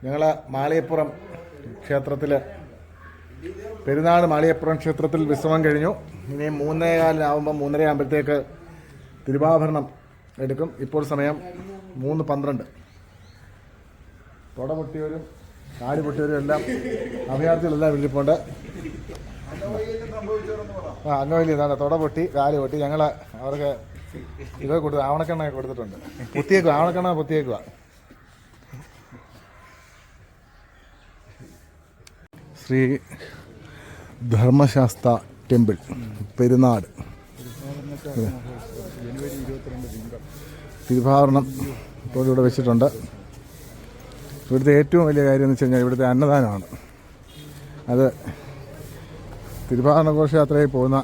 ഞങ്ങൾ മാളിയപ്പുറം ക്ഷേത്രത്തിൽ പെരുന്നാട് മാളിയപ്പുറം ക്ഷേത്രത്തിൽ വിശ്രമം കഴിഞ്ഞു. ഇനി 3:15 3:30 തിരുവാഭരണം എടുക്കും. ഇപ്പോൾ സമയം 3:12. തുട പൊട്ടിയവരും കാല് പൊട്ടിയവരും എല്ലാം അഭയാർത്ഥികളെല്ലാം വിളിപ്പുണ്ട്. അംഗവല്ലി ഇതാണ്, തുട പൊട്ടി കാല് പൊട്ടി. ഞങ്ങൾ അവർക്ക് ഇത് കൊടുത്ത് ആവണക്കെണ്ണ കൊടുത്തിട്ടുണ്ട്. ആവണക്കെണ്ണ പൊത്തിയേക്കുക. ശ്രീ ധർമ്മശാസ്ത്ര ടെമ്പിൾ പെരുന്നാട് തിരുവാഭരണം ഇപ്പോൾ ഇവിടെ വെച്ചിട്ടുണ്ട്. ഇവിടുത്തെ ഏറ്റവും വലിയ കാര്യം എന്ന് വെച്ച് കഴിഞ്ഞാൽ ഇവിടുത്തെ അന്നദാനമാണ്. അത് തിരുവാഭരണ ഘോഷയാത്രയിൽ പോകുന്ന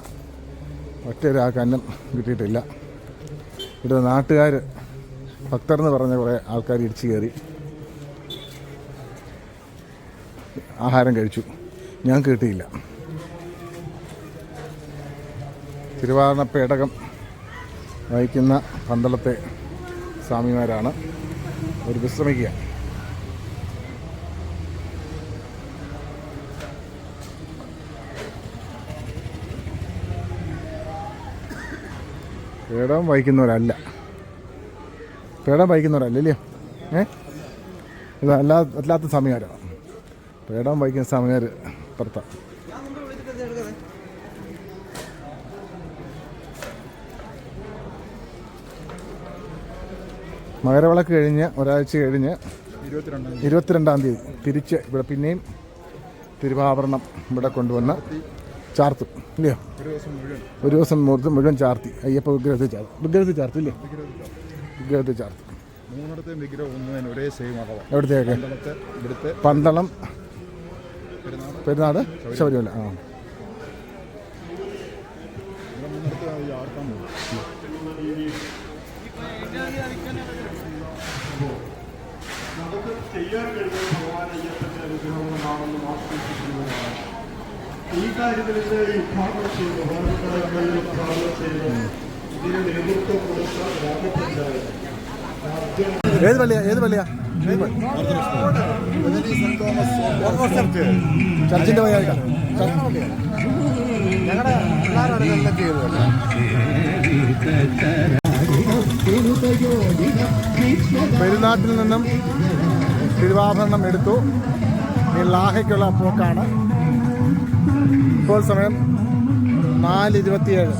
ഒറ്റയൊരാൾക്ക് അന്നം കിട്ടിയിട്ടില്ല. ഇവിടുത്തെ നാട്ടുകാർ ഭക്തരെന്ന് പറഞ്ഞ കുറേ ആൾക്കാർ ഇടിച്ചു കയറി ആഹാരം കഴിച്ചു. ഞങ്ങൾക്ക് കിട്ടിയില്ല. തിരുവാഭരണ പേടകം വഹിക്കുന്ന പന്തളത്തെ സ്വാമിമാരാണ്. അവർ വിശ്രമിക്കുക. പേടകം വഹിക്കുന്നവരല്ല ഇല്ലയോ? ഇത് അല്ലാത്ത സ്വാമിമാരാണ്. പേടകം വഹിക്കുന്ന സ്വാമിമാർ പുറത്താണ്. മകരവിളക്ക് കഴിഞ്ഞ് ഒരാഴ്ച കഴിഞ്ഞ് 22-ാം തീയതി തിരിച്ച് ഇവിടെ പിന്നെയും തിരുവാഭരണം ഇവിടെ കൊണ്ടുവന്ന് ചാർത്തും ഇല്ലയോ? ഒരു ദിവസം മുഴുവൻ ചാർത്തി അയ്യപ്പ വിഗ്രഹത്തിൽ ചാർത്തും ഇല്ലേ? വിഗ്രഹത്തിൽ ചാർത്തും. എവിടത്തേക്ക്? പന്തളം പെരുന്നാട് ശബരിമല. ഈ കാര്യത്തിൽ വിഭാഗം ചെയ്തു നേതൃത്വം കൊടുത്ത ഏത് പള്ളിയാ? ചർച്ചിന്റെ വഴിയായിട്ടാണ്. ഞങ്ങളുടെ പിള്ളേരാണ് ഇതെല്ലാം ചെയ്യുന്നത്. പെരുന്നാട്ടിൽ നിന്നും തിരുവാഭരണം എടുത്തു. ഈ ലാഹയ്ക്കുള്ള പോക്കാണ്. ഇപ്പോൾ സമയം 4:27.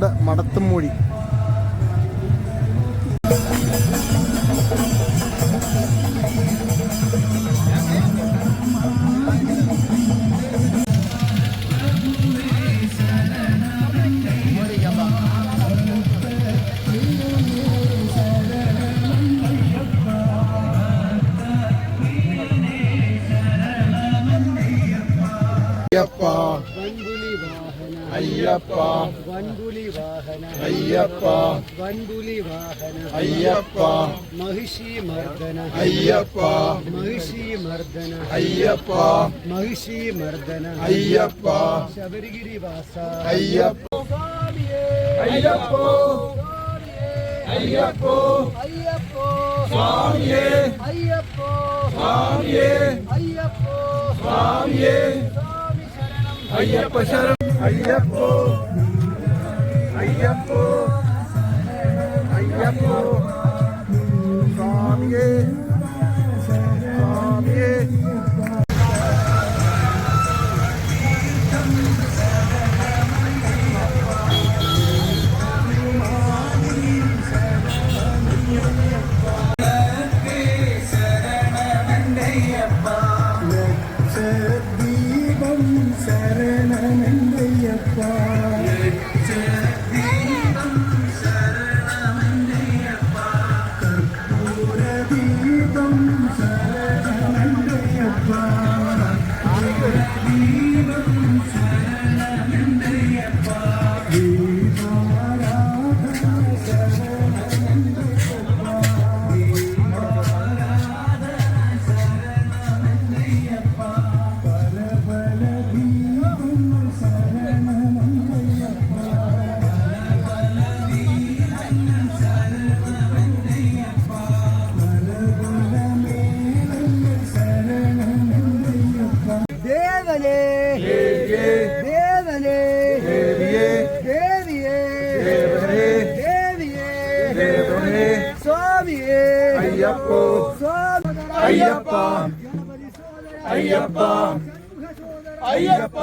പാലക്കാട് മടത്തുംമൂഴി. അയ്യപ്പ വൻപുലി വാഹന അയ്യപ്പ വൻപുലി വാഹന അയ്യപ്പ മഹിഷി മർദ്ദന അയ്യപ്പ മഹിഷി മർദ്ദന അയ്യപ്പ മഹിഷി മർദ്ദന അയ്യപ്പ ശബരിഗിരി വാസ അയ്യപ്പ അയ്യപ്പോ അയ്യപ്പോ അയ്യപ്പോ സ്വാമിയേ അയ്യപ്പോ സ്വാമിയേ അയ്യപ്പോ സ്വാമിയേ അയ്യപ്പ ശരണം അയ്യപ്പോ അയ്യപ്പോ അയ്യപ്പോ സ്വാമിയേ സ്വാമിയേ. ദേവനേ ദേവനേ ദേവിയേ ദേവിയേ ദേവനേ ദേവിയേ ദേവനേ സ്വാമിയേ അയ്യപ്പോ അയ്യപ്പ അയ്യപ്പ അയ്യപ്പ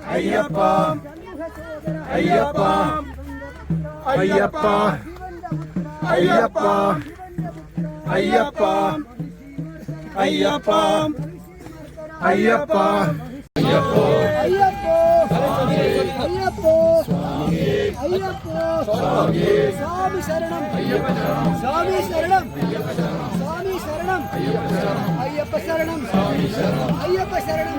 അയ്യപ്പ അയ്യപ്പ അയ്യപ്പ അയ്യപ്പ അയ്യപ്പ അയ്യപ്പ അയ്യപ്പ അയ്യപ്പോ അയ്യപ്പോ അയ്യപ്പോ അയ്യപ്പോ സ്വാമി ശരണം സ്വാമി ശരണം സ്വാമി ശരണം അയ്യപ്പ ശരണം അയ്യപ്പ ശരണം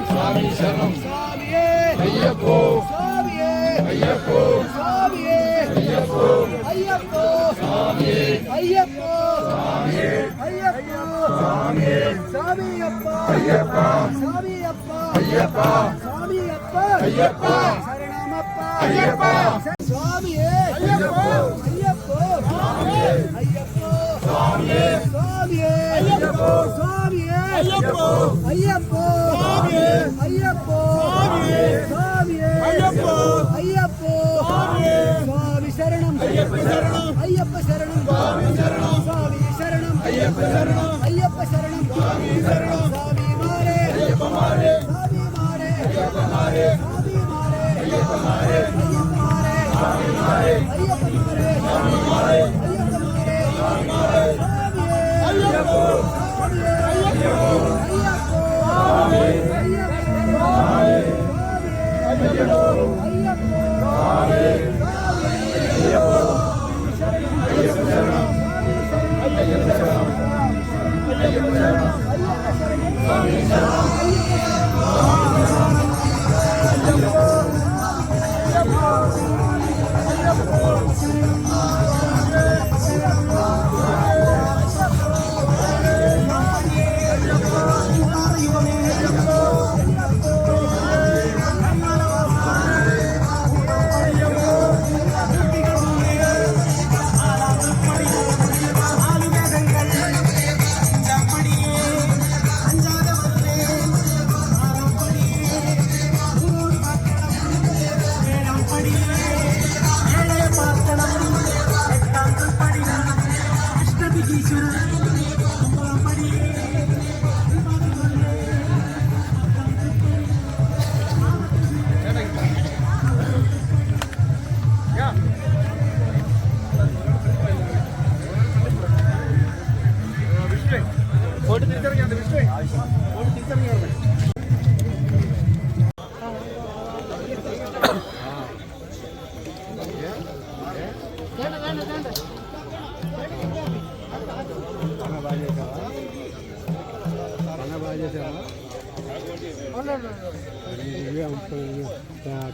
സ്വാമിയേ അയ്യപ്പോ സ്വാമിയേ അയ്യപ്പോ സ്വാമിയേ അയ്യപ്പോ അയ്യപ്പോ സ്വാമിയേ അയ്യപ്പോ സ്വാമിയേ അയ്യപ്പോ സ്വാമിയേ സ്വാമിയപ്പ അയ്യപ്പ സ്വാമിയപ്പ അയ്യപ്പ സ്വാമിയപ്പ അയ്യപ്പ ശരണമപ്പ അയ്യപ്പ സ്വാമിയേ അയ്യപ്പോ അയ്യപ്പോ സ്വാമിയേ അയ്യപ്പോ സ്വാമിയേ സ്വാമിയേ അയ്യപ്പോ സ്വാമിയേ അയ്യപ്പോ അയ്യപ്പോ സ്വാമിയേ അയ്യപ്പോ സ്വാമിയേ സ്വാമിയേ അയ്യപ്പോ അയ്യപ്പോ സ്വാമിയേ സ്വാമി ശരണം അയ്യപ്പ ശരണം അയ്യപ്പ ശരണം സ്വാമി ശരണം സ്വാമി ശരണം അയ്യപ്പ ശരണം അയ്യപ്പ ശരണം സ്വാമി ശരണം സ്വാമിമാരെ അയ്യപ്പമാരെ സ്വാമിമാരെ അയ്യപ്പമാരെ സ്വാമിമാരെ അയ്യപ്പമാരെ അയ്യപ്പമാരെ സ്വാമിമാരെ അയ്യപ്പമാരെ സ്വാമിമാരെ അയ്യപ്പമാരെ സ്വാമിമാരെ സ്വാമിയേ അയ്യപ്പോ സ്വാമിയേ അയ്യപ്പോ അയ്യപ്പോ സ്വാമി അയ്യപ്പോ സ്വാമി അയ്യപ്പോ അയ്യപ്പോ സ്വാമി അയ്യപ്പോ അയ്യപ്പ ശരണം അയ്യപ്പ ശരണം അയ്യപ്പ ശരണം സ്വാമി ശരണം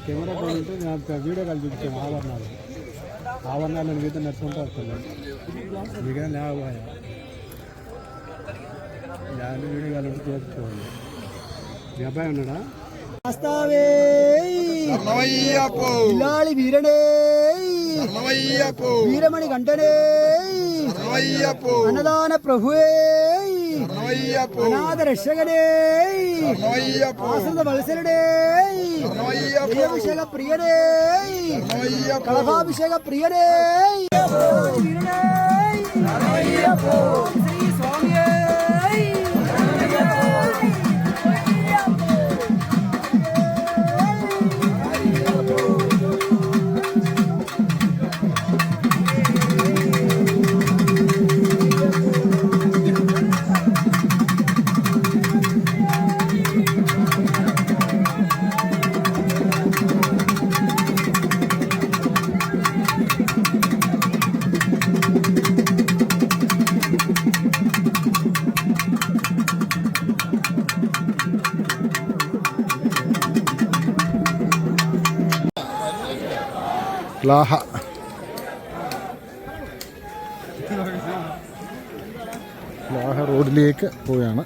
కెమెరా పోయింటే వీడియో కాల్ చూపించాను ఆవరణాలు మిగతా నడుచుకుంటూ వస్తున్నాను మిగతా లేకపోయా వీడియో కాల్ ఉంటే చేసుకోవాలి మీ అబ్బాయి ఉన్నాడా వీరనే వీరమణి గంటనే అన్నదాన ప్రభువే అనాథ రక్షగనే ఆశ్రిత వలసలనే అభిషేక ప్రియనే కళాభిషేక ప్రియనే శ్రీ స్వామి ലാഹ റോഡിലേക്ക് പോവുകയാണ്.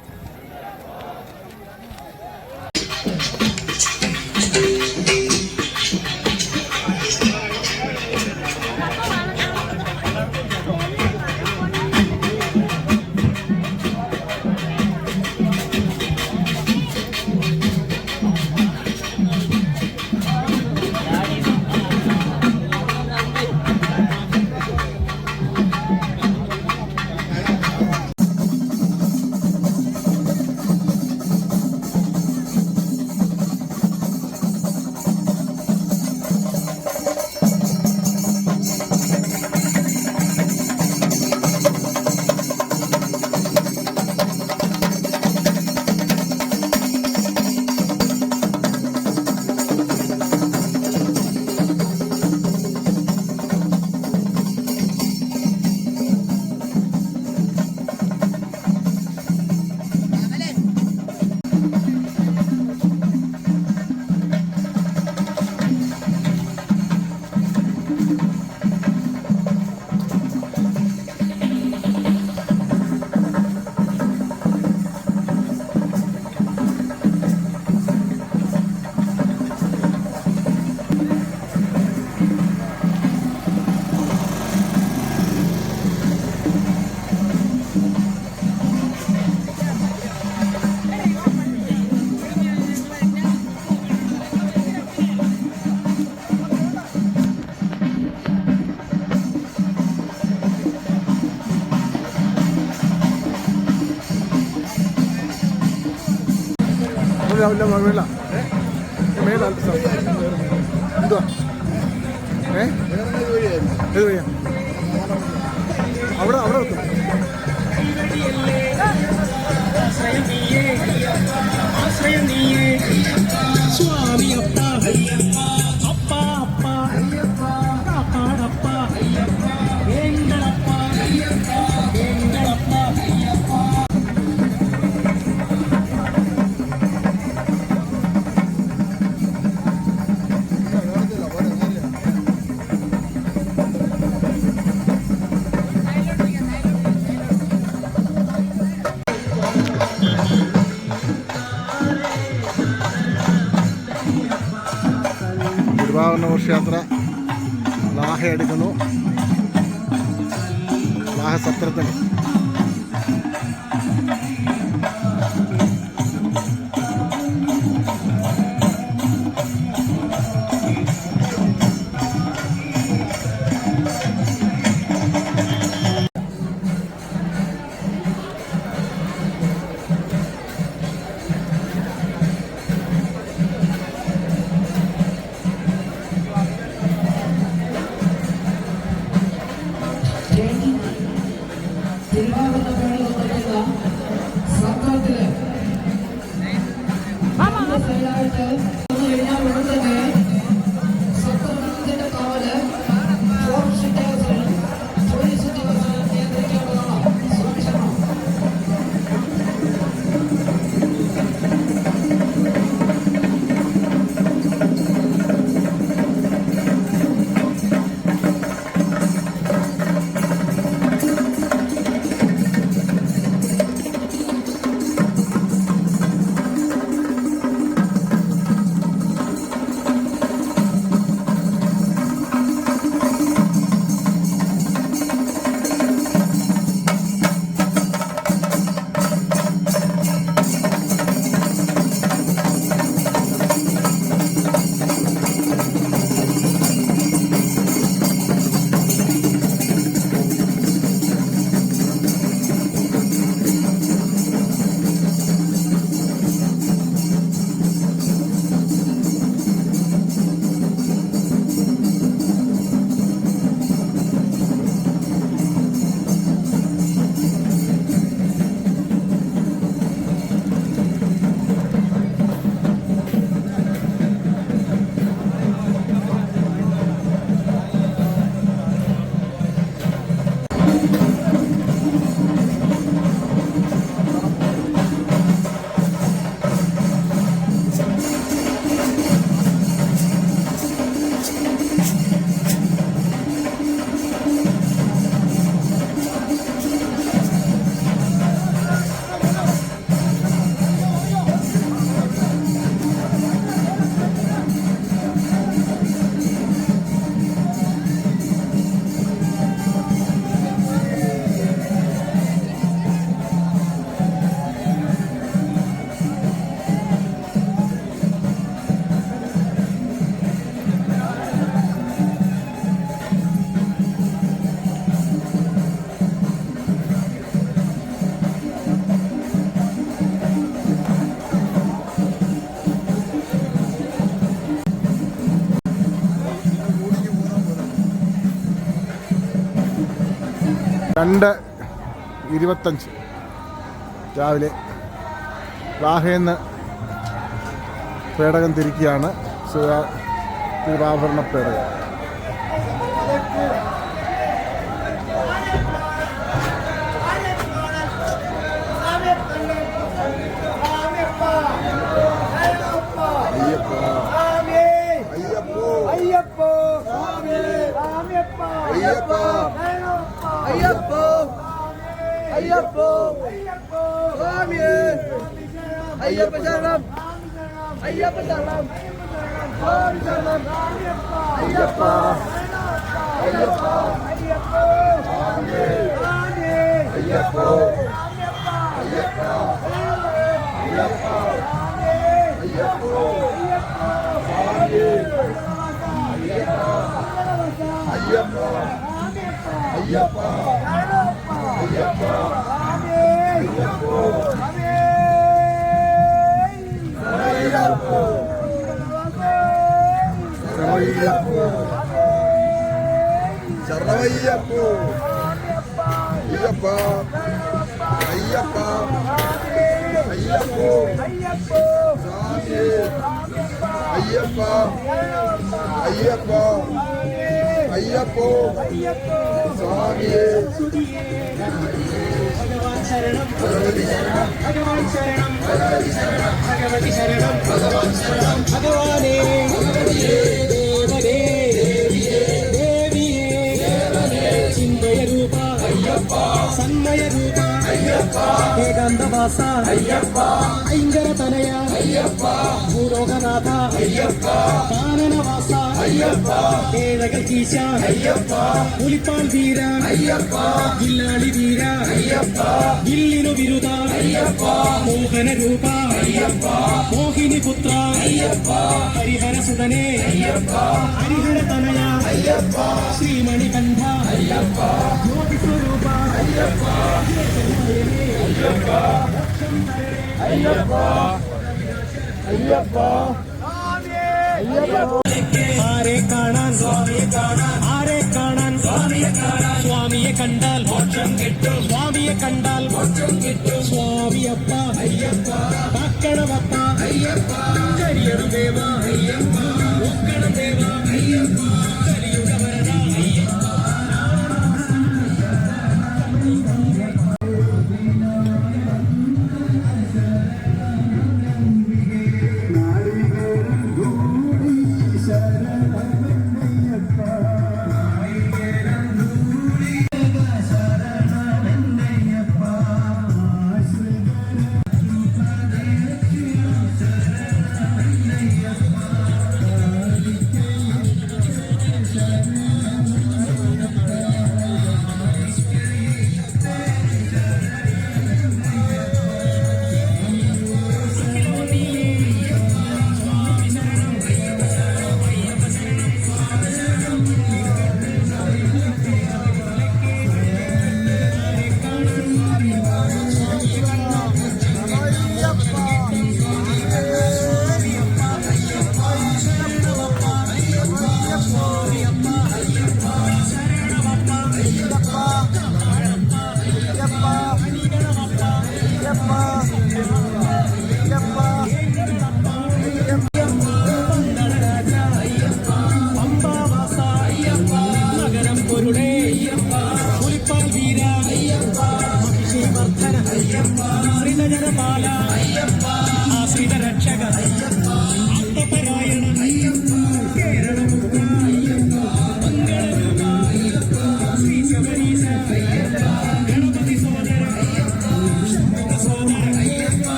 എന്തുവാ ഏത് വഴിയാ അവിടെ അവിടെ വെക്കും. സ്വാമി അപ്പ അപ്പ അപ്പ കാപ്പാടപ്പ വേങ്കടപ്പ വേങ്കടപ്പ തിരുവാഭരണ ഘോഷയാത്ര ലാഹ എടുക്കുന്നു. ലാഹ സത്രത്തിന് 2:25 രാവിലെ ലാഹേന്ന് പേടകം തിരിക്കുകയാണ്. തിരുവാഭരണ പേടകം. ഭഗവാൻ ശരണം ഭഗവാൻ ശരണം ഭഗവതി ശരണം ഭഗവാനേ ദേവനേ ദേവിയേ ചിന്മയ രൂപ സന്മയ രൂപ ഏകാന്തവാസ ഐങ്കര തനയ ഭൂലോകനാഥ കാനനവാസ ഏഴകീശ പുലിപ്പാൽ വീര വില്ലാളി വീര വില്ലിനു വിരുദ മോഹന രൂപ മോഹിനി പുത്ര ഹരിഹര സുതനേ ഹരിഹര തനയ ശ്രീമണികണ്ഠ ജ്യോതി സ്വരൂപ ആരെ കാണാൻ ആരെ കാണാൻ സ്വാമിയെ കണ്ടാൽ മോക്ഷം കിട്ടും സ്വാമിയെ കണ്ടാൽ മോക്ഷം കിട്ടും സ്വാമിയപ്പ കാക്കണമപ്പ കരിയണം ദേവ ഉക്കണം ദേവ കലിയുഗ വരദ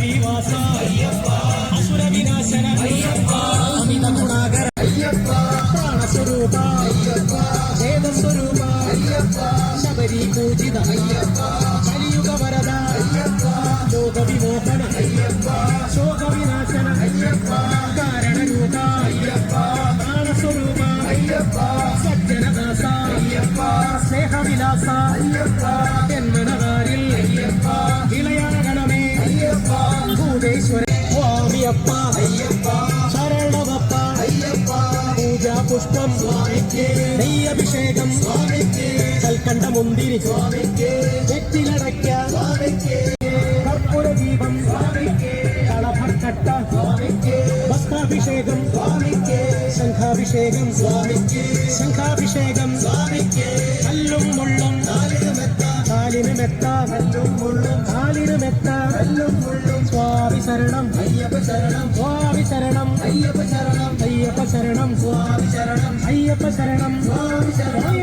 ശ്രീനിവാസ അസുര വിനാശന അമിത ഗുണാകര പ്രാണസ്വരൂപ വേദസ്വരൂപ ശബരി പൂജിത കലിയുഗ വരദ ലോക വിമോഹന ശോക വിനാശന കാരണരൂപ പ്രാണസ്വരൂപ സജ്ജനദാസ സ്നേഹവിലാസ ജന്മനകാരിൽ ഇളയാകണമേ ഭൂതേശ്വര സ്വാമിയപ്പ ശരണവപ്പ പൂജാ പുഷ്പം നെയ്യഭിഷേകം കൽക്കണ്ട മുന്തിരി വെറ്റിലടയ്ക്ക കർപ്പൂര ദീപം കളഭക്കട്ട ഭസ്മാഭിഷേകം ശംഖാഭിഷേകം ശംഖാഭിഷേകം കല്ലും മുള്ളും കാലിന് മെത്ത കല്ലും മുള്ളും കാലിന് മെത്ത കല്ലും മുള്ളും സ്വാമി ശരണം അയ്യപ്പ ശരണം സ്വാമി ശരണം അയ്യപ്പ ശരണം അയ്യപ്പ ശരണം സ്വാമി ശരണം അയ്യപ്പ ശരണം സ്വാമി ശരണം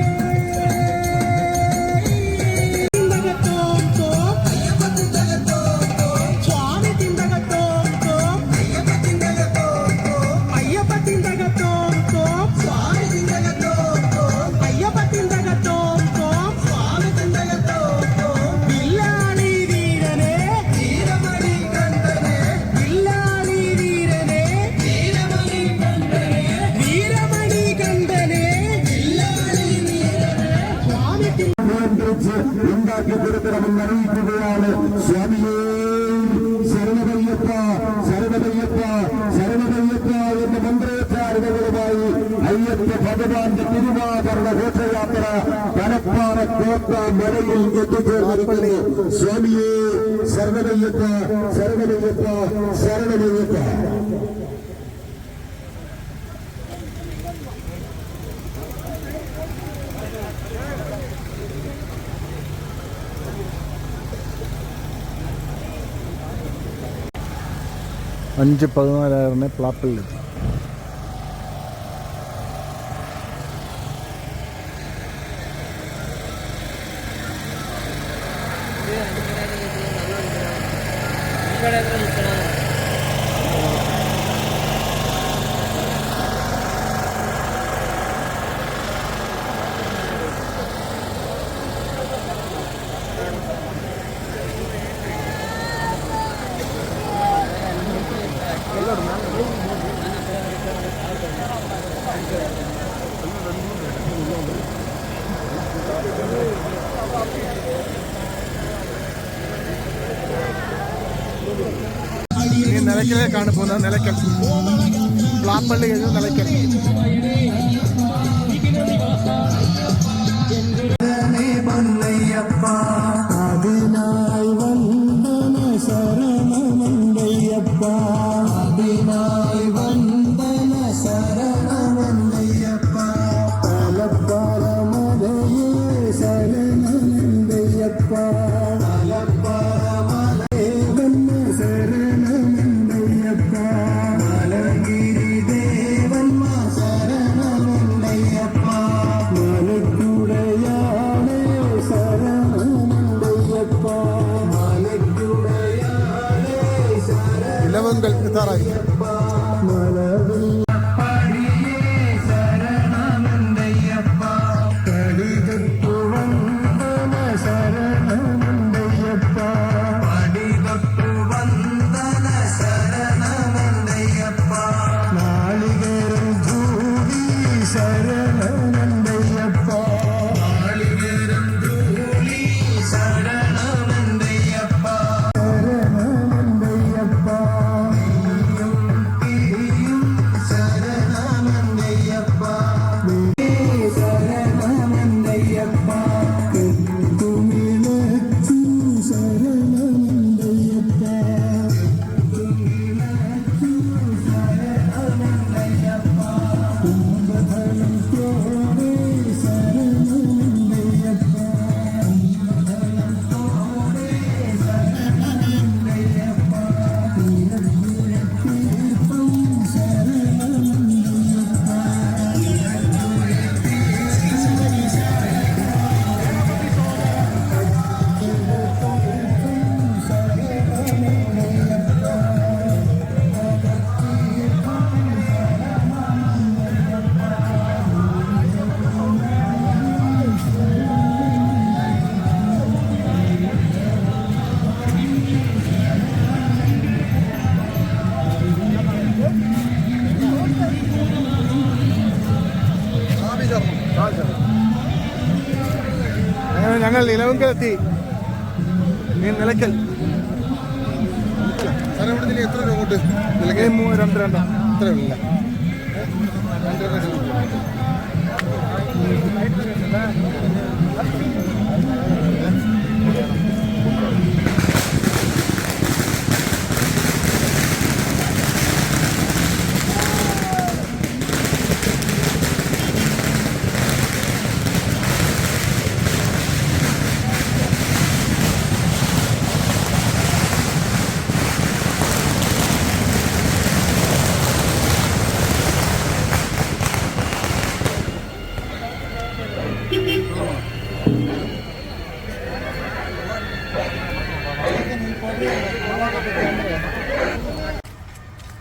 ഉണ്ടാക്കി കൊടുക്കണമെന്ന് അറിയിക്കുകയാണ്. സ്വാമിയേ ശരണമയ്യപ്പ ശരണമയ്യപ്പ ശരണമയ്യപ്പ എന്ന മന്ത്രോച്ചാരണങ്ങളുമായി അയ്യപ്പ ഭഗവാന്റെ തിരുവാഭരണ ഘോഷയാത്ര പരപ്പാറ കോട്ട മലയിൽ എത്തിച്ചേർന്നിരിക്കുന്നു. സ്വാമിയേ ശരണമയ്യപ്പ ശരണമയ്യപ്പ ശരണമയ്യപ്പ. അഞ്ച് 14 പ്ലാപ്പിലെത്തി. ഈ നിലയ്ക്കലേക്കാണ് പോകുന്നത്. നിലയ്ക്കൽ പ്ലാപ്പള്ളി കഴിഞ്ഞു നിലയ്ക്കൽ. അതിനായി വന്ദന ശരണമയ്യപ്പ അതിനായി വന്ദന ശരണമയ്യപ്പ തലപ്പാലമലയേ ശരണമയ്യപ്പ ഇലവങ്കൽ എത്താറായി. ഞങ്ങൾ നിലവങ്കലെത്തി. നിലയ്ക്കൽ എത്ര രൂപ കൊണ്ട് 2 ഇത്ര ഉള്ള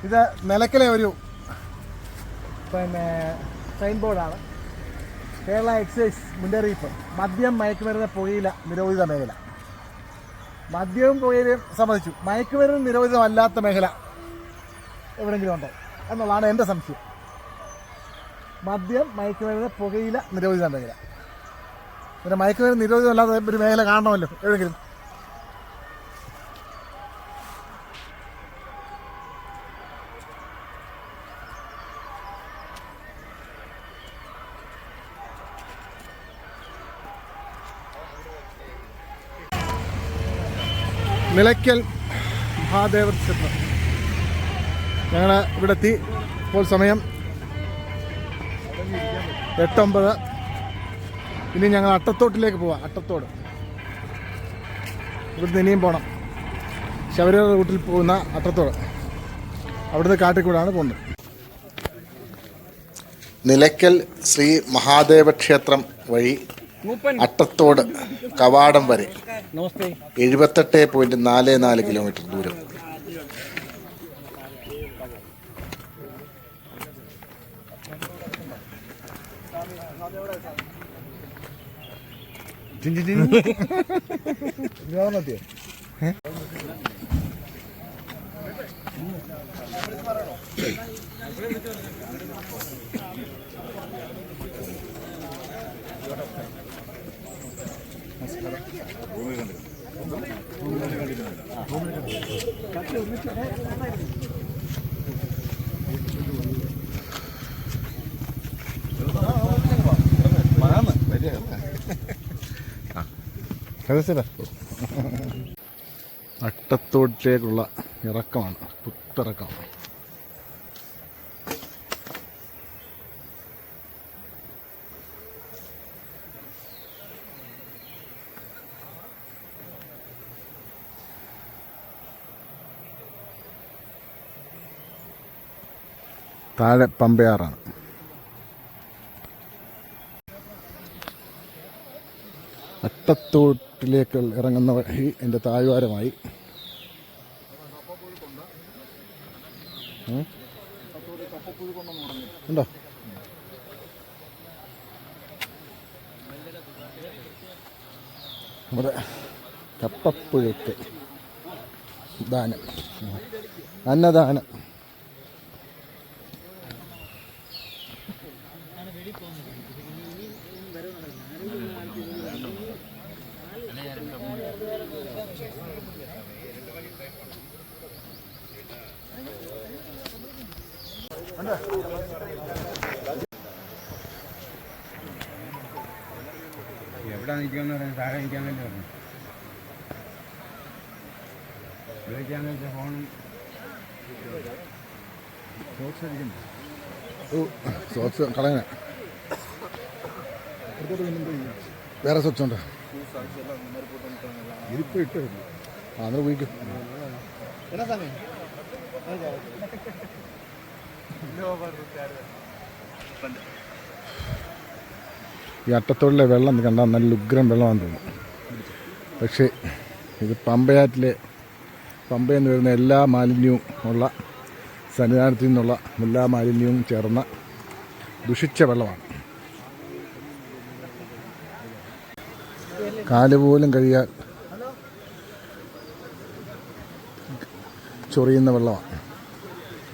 ഇത് നിലയ്ക്കലെ ഒരു സൈൻ ബോർഡാണ്. കേരള എക്സൈസ് മുന്നറിയിപ്പ്: മദ്യം, മയക്കുമരുന്ന്, പുകയില നിരോധിത മേഖല. മദ്യവും പുകയിലയും സമ്മതിച്ചു. മയക്കുമരുന്ന് നിരോധിതമല്ലാത്ത മേഖല എവിടെയെങ്കിലും ഉണ്ടോ എന്നുള്ളതാണ് എൻ്റെ സംശയം. മദ്യം, മയക്കുമരുന്ന്, പുകയില നിരോധിത മേഖല. പിന്നെ മയക്കുമരുന്ന് നിരോധിതമല്ലാത്ത ഒരു മേഖല കാണണമല്ലോ എവിടെയെങ്കിലും. നിലയ്ക്കൽ മഹാദേവ ക്ഷേത്രം. ഞങ്ങൾ ഇവിടെ എത്തി. ഇപ്പോൾ സമയം 8:09. ഇനി ഞങ്ങൾ അട്ടത്തോട്ടിലേക്ക് പോവാം. അട്ടത്തോട് ഇവിടുന്ന് ഇനിയും പോകണം. ശബരിമല റൂട്ടിൽ പോകുന്ന അട്ടത്തോട്. അവിടുന്ന് കാട്ടിക്കൂടാണ് പോകുന്നത്. നിലയ്ക്കൽ ശ്രീ മഹാദേവ ക്ഷേത്രം വഴി അട്ടത്തോട് കവാടം വരെ 78.44 കിലോമീറ്റർ ദൂരം. അട്ടത്തോട്ടിലേക്കുള്ള ഇറക്കമാണ്. പുത്തിറക്കം. താഴെ പമ്പയാറാണ്. അട്ടത്തോട്ടിലേക്ക് ഇറങ്ങുന്ന വഴി എൻ്റെ താഴ്വാരമായി. ഉണ്ടോ? നമ്മുടെ കപ്പപ്പുഴക്ക് ദാനം, അന്നദാനം. എവിടെ നിൽക്കുമെന്ന് പറയുന്നത് താഴെ നിൽക്കാൻ വേണ്ടി പറഞ്ഞു. വിളിക്കാന്ന് വെച്ചാൽ ഫോണും സോക്സ് കളയണ. വേറെ സോക്സ് ഉണ്ടോ? ഇതിപ്പോൾ ഇട്ട് അന്നേരം ഉപയോഗിക്കും. ഈ അട്ടത്തോടിലെ വെള്ളം കണ്ടാൽ നല്ല ഉഗ്രം വെള്ളമാണെന്ന് തോന്നുന്നു. പക്ഷേ ഇത് പമ്പയാറ്റിലെ പമ്പയിൽ നിന്ന് വരുന്ന എല്ലാ മാലിന്യവും ഉള്ള സന്നിധാനത്തിൽ നിന്നുള്ള എല്ലാ മാലിന്യവും ചേർന്ന ദുഷിച്ച വെള്ളമാണ്. കാലുപോലും കഴിയാൻ ചൊറിയുന്ന വെള്ളമാണ്.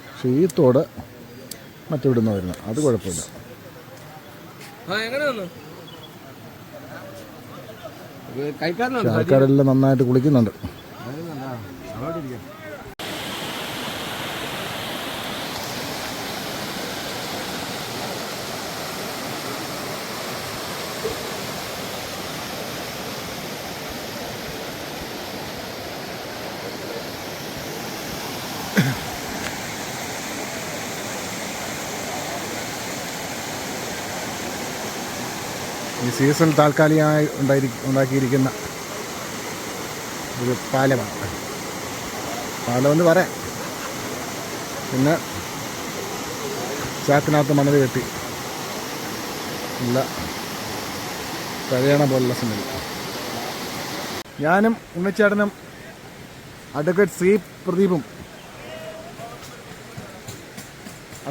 പക്ഷേ ഈ തോട് മറ്റിവിടുന്ന വരുന്നത് അത് കുഴപ്പമില്ല. പക്ഷെ ആൾക്കാരെല്ലാം നന്നായിട്ട് കുളിക്കുന്നുണ്ട്. ഈ സീസൺ താൽക്കാലികമായി ഉണ്ടാക്കിയിരിക്കുന്ന ഒരു പാലമാണ്. പാലമെന്ന് പറയാം. പിന്നെ ചാക്കിനകത്ത് മണൽ കെട്ടി ഇല്ല കഴിയണ പോലുള്ള സ്മെൽ. ഞാനും ഉണ്ണിച്ചേട്ടനും അഡ്വക്കേറ്റ് സി പ്രദീപും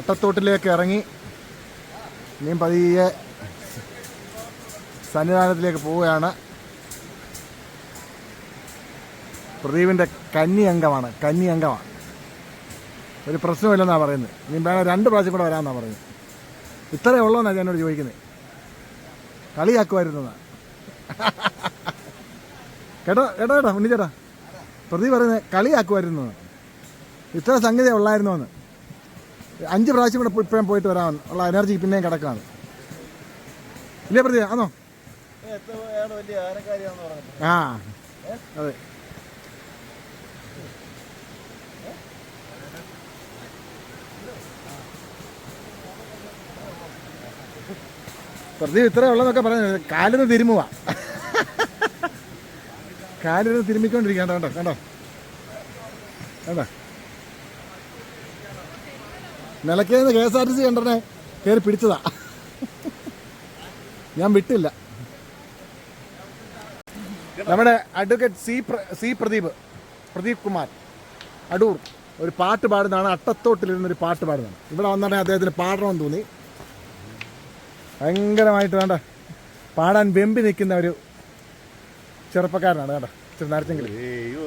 അട്ടത്തോട്ടിലേക്ക് ഇറങ്ങി ഇനിയും പതിയെ സന്നിധാനത്തിലേക്ക് പോവുകയാണ്. പ്രദീപിൻ്റെ കന്നി അംഗമാണ്. ഒരു പ്രശ്നമില്ലെന്നാണ് പറയുന്നത്. ഇനി വേണം 2 പ്രാവശ്യം കൂടെ വരാമെന്നാണ് പറയുന്നത്. ഇത്രയേ ഉള്ളൂന്നാണ് ഞാൻ എന്നോട് ചോദിക്കുന്നത്. കളിയാക്കുമായിരുന്നതാണ്. കേട്ടോ ഉണ്ണിച്ചേട്ടാ, പ്രദീപ് പറയുന്നത് കളിയാക്കുമായിരുന്നതാണ്. ഇത്ര സംഗതി ഉള്ളായിരുന്നോ എന്ന്. 5 പ്രാവശ്യം കൂടെ ഇപ്പോഴും പോയിട്ട് വരാമെന്ന് ഉള്ള എനർജി പിന്നെയും കിടക്കുകയാണ്. ഇല്ലേ പ്രദീപ്? ആണോ? ആ അതെ. പ്രദീപ് ഇത്രയേ ഉള്ളതെന്നൊക്കെ പറയുന്നത്. കാലിന് തിരുമുക, കാലിന് തിരുമ്മിക്കൊണ്ടിരിക്കുക. കണ്ടോ കണ്ടോ കണ്ടോ? നിലയ്ക്കേന്ന് KSRTC കണ്ടനെ കയറി പിടിച്ചതാ. ഞാൻ വിട്ടില്ല. നമ്മുടെ അഡ്വക്കേറ്റ് സി പ്രദീപ് കുമാർ അടൂർ ഒരു പാട്ട് പാടുന്നതാണ്. അട്ടത്തോട്ടിലിരുന്നൊരു പാട്ട് പാടുന്നതാണ്. ഇവിടെ വന്നിട്ടുണ്ടെങ്കിൽ അദ്ദേഹത്തിന് പാടണമെന്ന് തോന്നി. ഭയങ്കരമായിട്ട് വേണ്ട പാടാൻ വെമ്പി നിൽക്കുന്ന ഒരു ചെറുപ്പക്കാരനാണ്. കേട്ടോ, ഇച്ചിരി നേരത്തെങ്കിലും.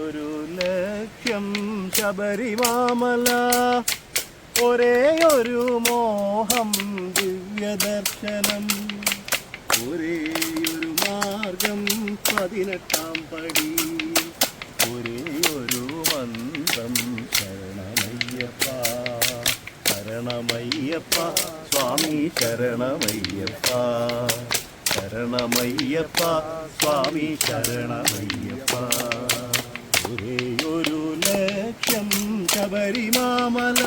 ഒരു ലക്ഷ്യം ശബരിമാമല, ഒരേ ഒരു മോഹം ദിവ്യദർശനം, ഒരേ ഒരു മാർഗം 18-ാം പടി, ഒരേ ഒരു മന്ത്രം ശരണമയ്യപ്പ ശരണമയ്യപ്പ സ്വാമി ശരണമയ്യപ്പ ശരണമയ്യപ്പ സ്വാമി ശരണമയ്യപ്പ. ഒരേ ഒരു ലക്ഷ്യം ശബരിമാമല,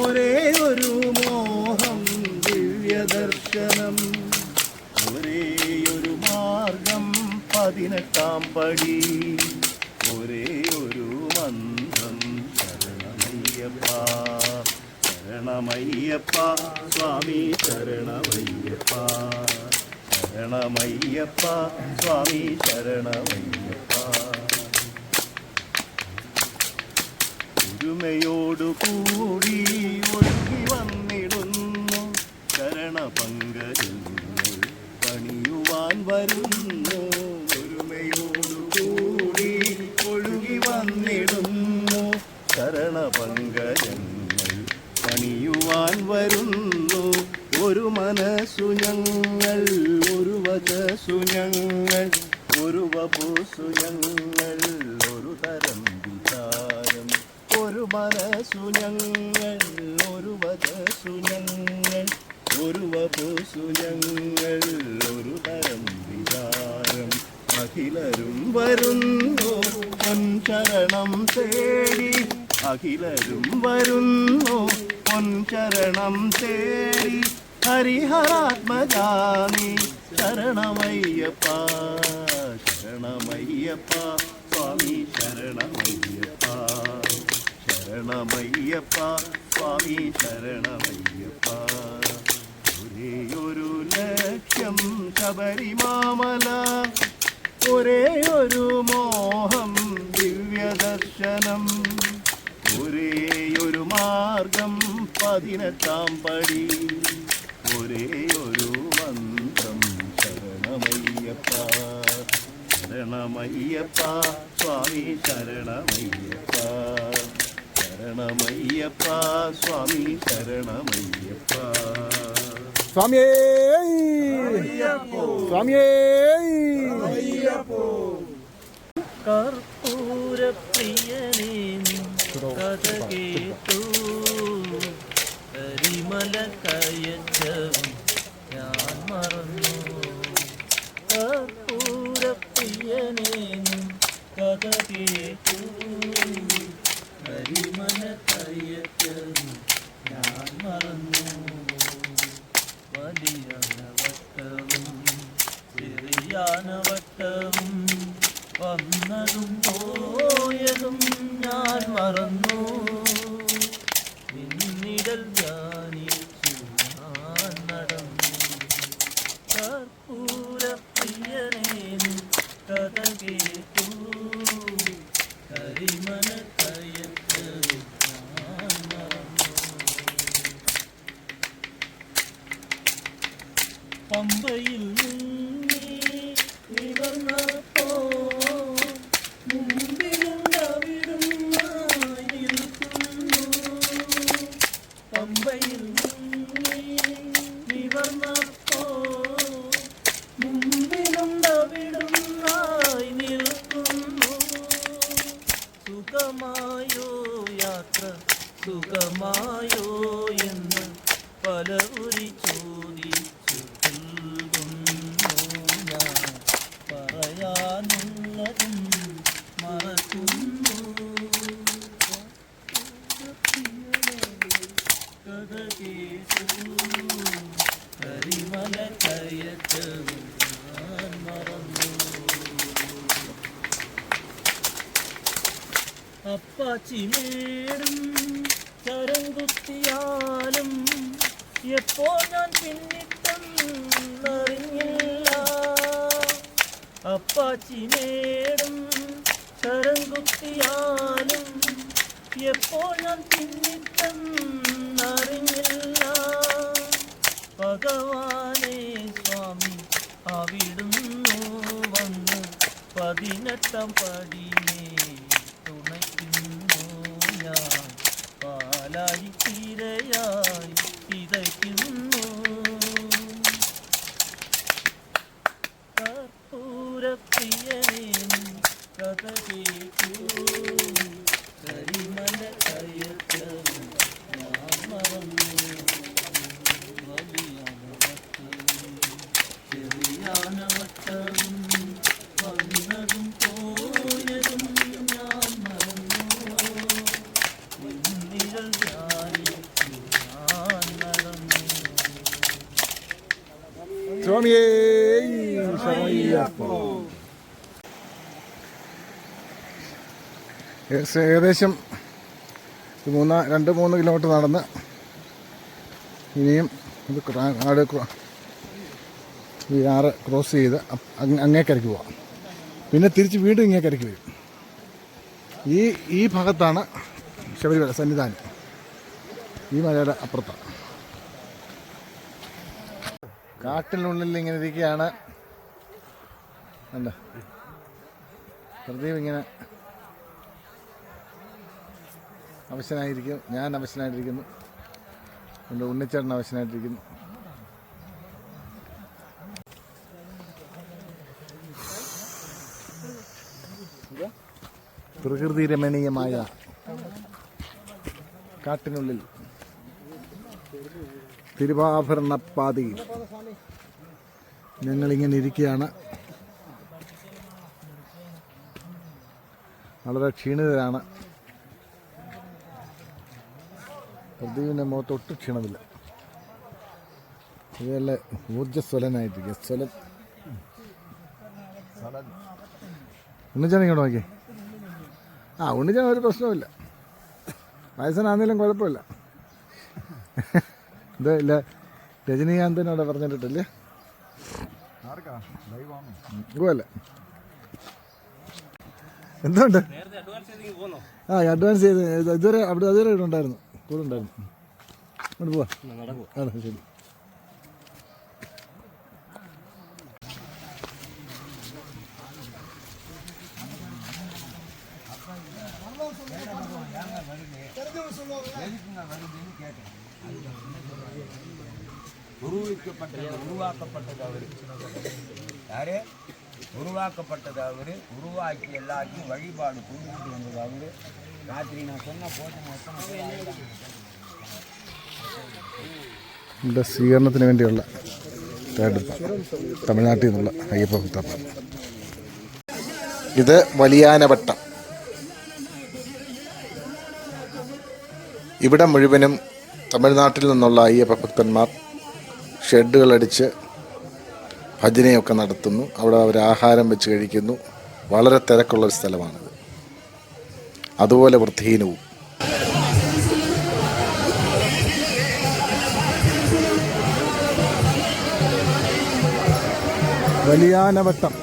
ഒരേ ഒരു മോഹം ദിവ്യദർശനം, ഒരേ ഒരു മാർഗം 18-ാം പടി, ഒരേ ഒരു മന്ത്രം ശരണമയ്യപ്പ ശരണമയ്യപ്പ സ്വാമി ശരണമയ്യപ്പ ശരണമയ്യപ്പ സ്വാമി ശരണമയ്യപ്പ. ഒരുമയോടുകൂടി ഒഴുകി വന്നിടുന്നു ശരണപങ്കജങ്ങൾ പണിയുവാൻ വരുന്നു. ഒരുമയോടുകൂടി ഒഴുകി വന്നിടുന്നു ശരണപങ്കജങ്ങൾ പണിയുവാൻ വരുന്നു. ഒരു മനസ്സു ഞങ്ങൾ, ഒരു വചസ്സു ഞങ്ങൾ, ഒരു വപുസു ഞങ്ങൾ, ഒരു തരം വിചാരം. ഒരു മനസ്സു ഞങ്ങൾ, ഒരു വചസ്സു ഞങ്ങൾ, ഒരു വപുസു ഞങ്ങൾ, ഒരു തരം വിചാരം. അഖിലരും വരുന്നു പൊൻചരണം തേടി, അഖിലരും വരുന്നു പൊൻചരണം തേടി. ഹരിഹരാത്മജാമി ശരണമയ്യപ്പ ശരണമയ്യപ്പ സ്വാമി ശരണമയ്യപ്പ ശരണമയ്യപ്പ സ്വാമി ശരണമയ്യപ്പ. ഒരേ ഒരു ലക്ഷ്യം ശബരിമാമല, ഒരേ ഒരു മോഹം ദിവ്യദർശനം, ഒരേ ഒരു മാർഗം 18-ാം പടി, ഒരേ ഒരു മന്ത്രം ശരണമയ്യപ്പ ശരണമയ്യപ്പ സ്വാമി ശരണമയ്യപ്പ ശരണമയ്യപ്പ സ്വാമി ശരണമയ്യപ്പ. സ്വാമിയേ സ്വാമിയേ കർപ്പൂരപ്രിയനേ കഥ കേട്ടു കരിമല കയറ്റവും ഞാൻ മറന്നു കർപ്പൂരപ്രിയനേ കഥ കേട്ടു കരിമല കയറ്റവും ഞാൻ മറന്നു വലിയാനവട്ടവും ചെറിയാനവട്ടവും വന്നതും പോയതും ഞാൻ മറന്നു പിന്നിടൽ ധ്യാനിച്ചു ഞാൻ നടന്നു കർപ്പൂരപ്രിയനേ കഥ കേട്ടു കരിമല കയറ്റവും ഞാൻ മറന്നു പമ്പയിൽ നിവർന്നപ്പോ മുമ്പിലുണ്ടവിടുന്നായി നിൽക്കുന്നു പമ്പയിൽ നിവർന്നപ്പോ മുമ്പിലുണ്ടവിടുന്നായി നിൽക്കുന്നു സുഖമായോ യാത്ര സുഖമായോ എന്ന് പലവുരി ചോദിച്ചു ഞാൻ പറയാനുള്ളതും മറക്കുന്നു കഥ കേട്ടു കരിമല കയറ്റവും ഞാൻ മറന്നു അപ്പാച്ചിമേടും ചരംകുത്തിയാലും എപ്പോൾ ഞാൻ പിന്നിട്ടെന്നറിഞ്ഞില്ല അപ്പാച്ചിമേടും ചരംകുത്തിയാലും എപ്പോൾ ഞാൻ പിന്നിട്ടെന്നറിഞ്ഞില്ല ഭഗവാനേ സ്വാമി അവിടുന്നു വന്ന് 18 പടിമേ തുണയ്ക്കുന്നു ഞാൻ പാലായി തീരയായി ഇതയ്ക്കുന്നു കർപ്പൂരപ്രിയനേ കഥ കേട്ടു കരിമല കയറ്റവും ഞാൻ മറന്നു വലിയാനവട്ടവും ചെറിയാനവട്ടവും വന്നതും പോയതും ഞാൻ മറന്നു നിഴൽ ധ്യാനിച്ചു ഞാൻ നടന്നു സ്വാമിയേ ശരണയ്യപ്പോ. ഏകദേശം 2-3 കിലോമീറ്റർ നടന്ന് ഇനിയും ഇത് ഈ ആറ് ക്രോസ് ചെയ്ത് അങ്ങേക്കരയ്ക്ക് പോവാം. പിന്നെ തിരിച്ച് വീണ്ടും ഇങ്ങേക്കരയ്ക്ക് വരും. ഈ ഭാഗത്താണ് ശബരിമല സന്നിധാനം. ഈ മലയുടെ അപ്പുറത്താണ്. കാട്ടിനുള്ളിൽ ഇങ്ങനെ ഇരിക്കുകയാണ്. അല്ല പ്രദീപ് ഇങ്ങനെ അവശനായിരിക്കും. ഞാൻ അവശനായിട്ടിരിക്കുന്നു. എൻ്റെ ഉണ്ണിച്ചേട്ടൻ അവശനായിട്ടിരിക്കുന്നു. പ്രകൃതി രമണീയമായ കാട്ടിനുള്ളിൽ തിരുവാഭരണപ്പാതയിൽ ഞങ്ങളിങ്ങനെ ഇരിക്കുകയാണ്. വളരെ ക്ഷീണിതരാണ്. പ്രദീപിൻ്റെ മുഖത്ത് ഒട്ടും ക്ഷീണമില്ല. ഇതല്ല ഊർജ്ജസ്വലനായിട്ടിരിക്കുക. സ്വലൻ ഉണ്ണിച്ചാൻ ഇങ്ങോട്ട് നോക്കിയേ. ഉണ്ണിച്ചാൻ ഒരു പ്രശ്നമില്ല. വയസ്സനാണെങ്കിലും കുഴപ്പമില്ല. ഇല്ല രജനീകാന്തനോടെ പറഞ്ഞിട്ടില്ലേ? അല്ല എന്തുകൊണ്ട് അഡ്വാൻസ് ചെയ്ത് ഇതുവരെ അതുവരെ ഇവിടെ ഉണ്ടായിരുന്നു. കൂടെ ഉണ്ടായിരുന്നു. അങ്ങോട്ട് പോവാ. അതെ ശരി. உருவாக்கப்பட்டது அவரு. யாரு உருவாக்கப்பட்டது அவரு, உருவாக்கி எல்லாத்தையும் வழிபாடு கொண்டுகிட்டு வந்தது அவரு. ராத்திரி நான் சொன்ன போதும் ഇവിടെ സ്വീകരണത്തിന് വേണ്ടിയുള്ള തമിഴ്നാട്ടിൽ നിന്നുള്ള അയ്യപ്പ ഭക്തർ. ഇത് വലിയാനവട്ടം. ഇവിടെ മുഴുവനും തമിഴ്നാട്ടിൽ നിന്നുള്ള അയ്യപ്പ ഭക്തന്മാർ ഷെഡുകളടിച്ച് ഭജനയൊക്കെ നടത്തുന്നു. അവിടെ അവർ ആഹാരം വെച്ച് കഴിക്കുന്നു. വളരെ തിരക്കുള്ളൊരു സ്ഥലമാണിത്, അതുപോലെ വൃത്തിഹീനവും. വലിയാനവട്ടം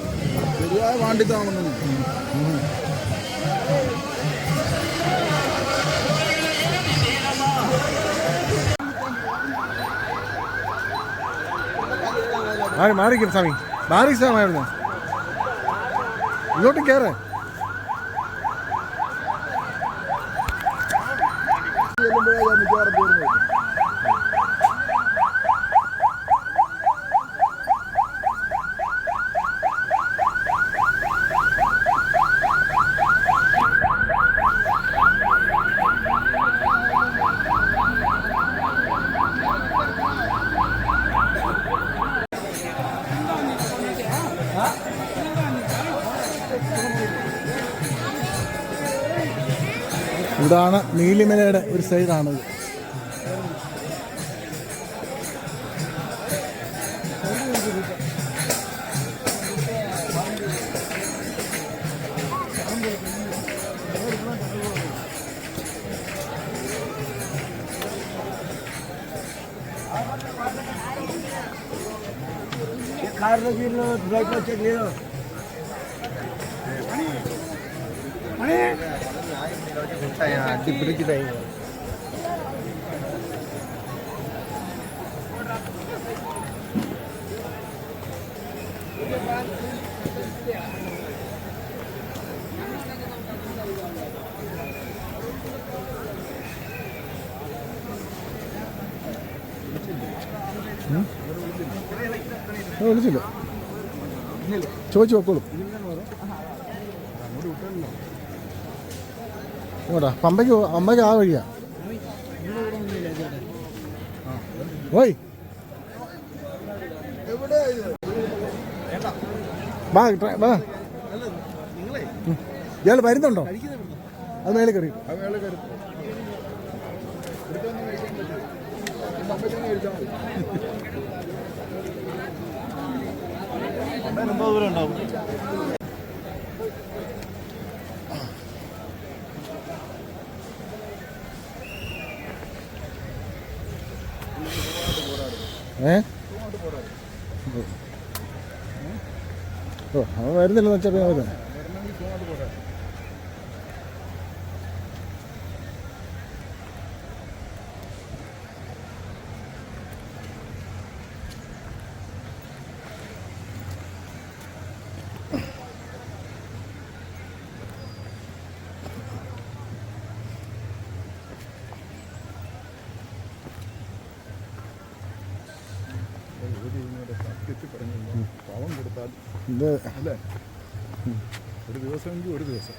മാറിക്കും സ്വാമി, മാറി സ്വാമിയായിരുന്നു ഇങ്ങോട്ട് കയറേ. ഇതാണ് നീലിമലയുടെ ഒരു സൈഡാണത്. വിളിച്ചില്ല, ചോദിച്ചു വെക്കോളൂ. ഓടാ പമ്പയ്ക്ക് അമ്മയ്ക്ക് ആ വഴിയാ. ഓയ് വാ വാ, ഇയാൾ വരുന്നുണ്ടോ? അത് മേലെ കയറി ദൂരം ഉണ്ടാവും. ഓ അവൻ വരുന്നില്ലെന്ന് വെച്ചാൽ പിന്നെ വരുന്നത്. പാവം കൊടുത്താൽ ഇത് അല്ലേ, ഒരു ദിവസമെങ്കിൽ ഒരു ദിവസം.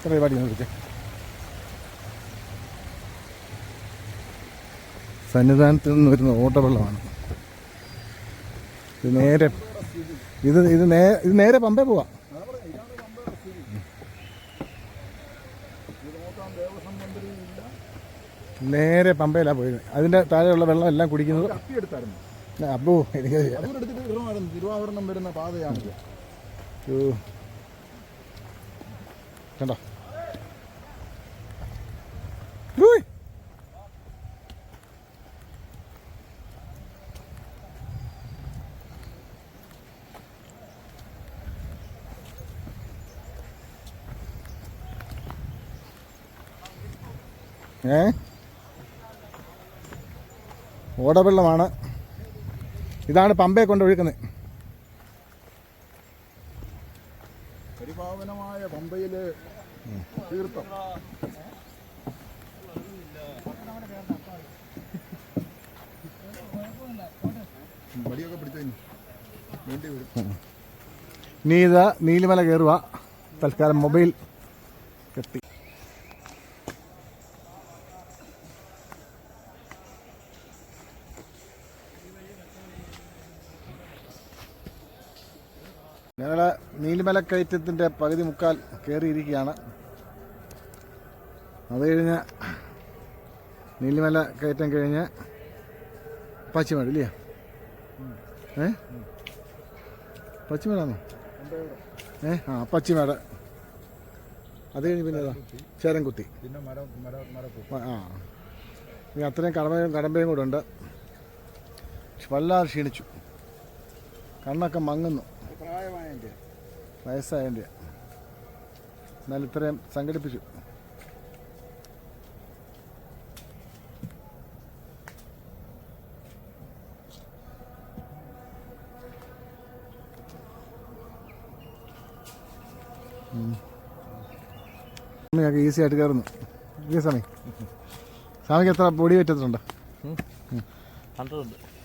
പരിപാടി വിളിച്ചേ. സന്നിധാനത്തിൽ നിന്ന് വരുന്ന ഓട്ടവെള്ളമാണ് ഇത്. നേരെ ഇത് നേരെ പമ്പേ പോവാം. നേരെ പമ്പയിലാണ് പോയത്. അതിൻ്റെ താഴെയുള്ള വെള്ളം എല്ലാം കുടിക്കുന്നത്. അപ്പോ എനിക്ക് തിരുവാഭരണം വരുന്ന പാതയാണിത്. കണ്ടോ? ഓടവെള്ളമാണ്. ഇതാണ് പമ്പയെ കൊണ്ട് ഒഴുക്കുന്നത്. പമ്പയിലെ തീർത്ഥം. വടിയൊക്കെ പിടിച്ചു വേണ്ടി വരും. ഇനി ഇത് നീലിമല കയറുക. തൽക്കാലം മൊബൈൽ കെട്ടി. ഞങ്ങൾ നീലിമല കയറ്റത്തിൻ്റെ പകുതി മുക്കാൽ കയറിയിരിക്കുകയാണ്. അത് കഴിഞ്ഞ് നീലിമല കയറ്റം കഴിഞ്ഞ് പച്ചിമേട് ഇല്ലേ? പച്ചിമേടാണോ? പച്ചിമേട്. അത് കഴിഞ്ഞ് പിന്നെ ചേരൻകുത്തി. ഇനി അത്രയും കടമ്പയും കൂടെ ഉണ്ട്. വല്ലാതെ ക്ഷീണിച്ചു. കണ്ണൊക്കെ മങ്ങുന്നു. വയസ്സായതിൻ്റെ എന്നാലും ഇത്രയും സംഘടിപ്പിച്ചു. സമയമൊക്കെ ഈസി ആയിട്ട് കയറുന്നു. ഈ സമയം സ്വാമിക്ക് എത്ര ബോഡി വെയിറ്റ് എത്ര ഉണ്ട്?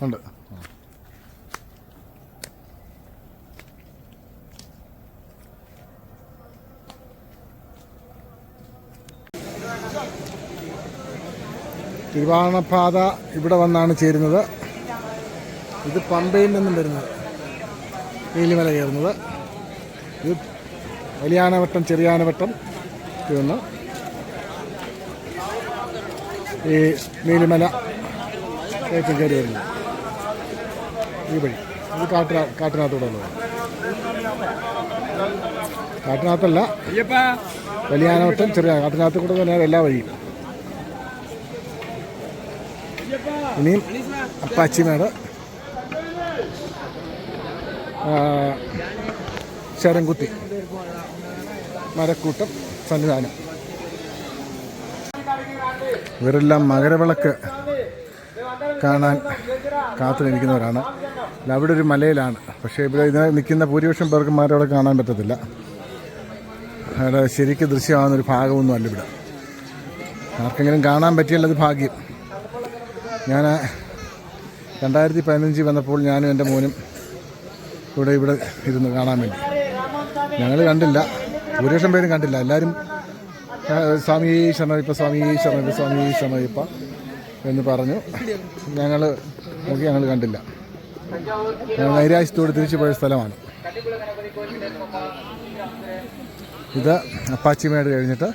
ഉണ്ട്. തിരുവാണപ്പാത ഇവിടെ വന്നാണ് ചേരുന്നത്. ഇത് പമ്പയിൽ നിന്നും വരുന്നത് നീലിമല കയറുന്നത്. ഇത് വലിയാനവട്ടം ചെറിയാനവട്ടം ഇതൊന്ന് ഈ നീലിമല കയറ്റം കയറി വരുന്നത് ഈ വഴി. ഇത് കാട്ടിനകത്തൂടെ ഉള്ളത്. കാട്ടിനകത്തല്ല, വലിയാനവട്ടം ചെറിയ കാട്ടിനകത്ത് കൂടെ തന്നെ എല്ലാ വഴിയും. ഇനിയും അപ്പാച്ചിമേട്, ശരംകുത്തി, മരക്കൂട്ടം, സന്നിധാനം. ഇവരെല്ലാം മകരവിളക്ക് കാണാൻ കാത്തു നിൽക്കുന്നവരാണ്. അവിടെ ഒരു മലയിലാണ്. പക്ഷേ ഇവിടെ ഇതിനെ നിൽക്കുന്ന ഭൂരിപക്ഷം പേർക്ക് മകരവിളക്ക് കാണാൻ പറ്റത്തില്ല. അവിടെ ശരിക്കും ദൃശ്യമാകുന്നൊരു ഭാഗമൊന്നും അല്ല ഇവിടെ. ആർക്കെങ്കിലും കാണാൻ പറ്റിയുള്ളത് ഭാഗ്യം. ഞാൻ 2015 വന്നപ്പോൾ ഞാനും എൻ്റെ മോനും ഇവിടെ ഇരുന്ന് കാണാൻ വേണ്ടി. ഞങ്ങൾ കണ്ടില്ല, ഭൂരിപക്ഷം പേരും കണ്ടില്ല. എല്ലാവരും സ്വാമി ശരണയ്യപ്പ, സ്വാമി ശരണയ്യപ്പ, സ്വാമി ശരണയ്യപ്പ എന്ന് പറഞ്ഞു. ഞങ്ങൾ നോക്കി, ഞങ്ങൾ കണ്ടില്ല. ഞങ്ങൾ നൈരാശ്യത്തോട് തിരിച്ചു പോയ സ്ഥലമാണ് ഇത്. അപ്പാച്ചിമേട് കഴിഞ്ഞിട്ട്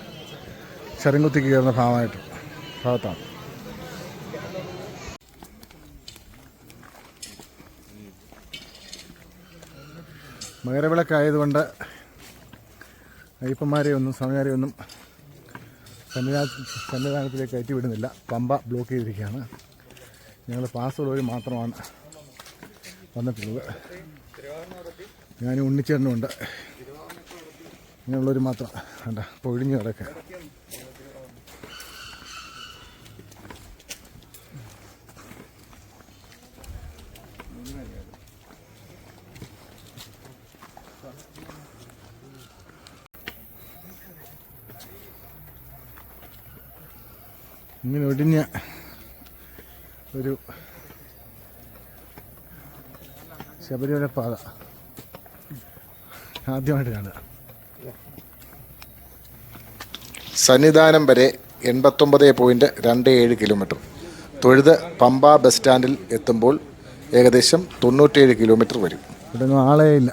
ശരംകുത്തിക്ക് കയറുന്ന ഭാഗത്താണ്. മകരവിളക്കായതുകൊണ്ട് അയ്യപ്പന്മാരെ ഒന്നും സ്വാമിമാരെ ഒന്നും സന്നിധാനത്തിലേക്ക് കയറ്റി വിടുന്നില്ല. പമ്പ ബ്ലോക്ക് ചെയ്തിരിക്കുകയാണ്. ഞങ്ങൾ പാസ്സുള്ളവർ മാത്രമാണ് വന്നിട്ടുള്ളത്. ഞാനും ഉണ്ണിച്ചേട്ടനുമുണ്ട്. ഇങ്ങനെയുള്ളവർ മാത്രം വേണ്ട പൊഴിഞ്ഞ് കിടക്കുക. ഇങ്ങനെ ഒടിഞ്ഞ ഒരു ശബരിമല പാത ആദ്യമായിട്ട് കാണുക. സന്നിധാനം വരെ 89.27 കിലോമീറ്റർ. തൊഴുത് പമ്പ ബസ് സ്റ്റാൻഡിൽ എത്തുമ്പോൾ ഏകദേശം 97 കിലോമീറ്റർ വരും. ഇവിടെ ഒന്നും ആളേ ഇല്ല.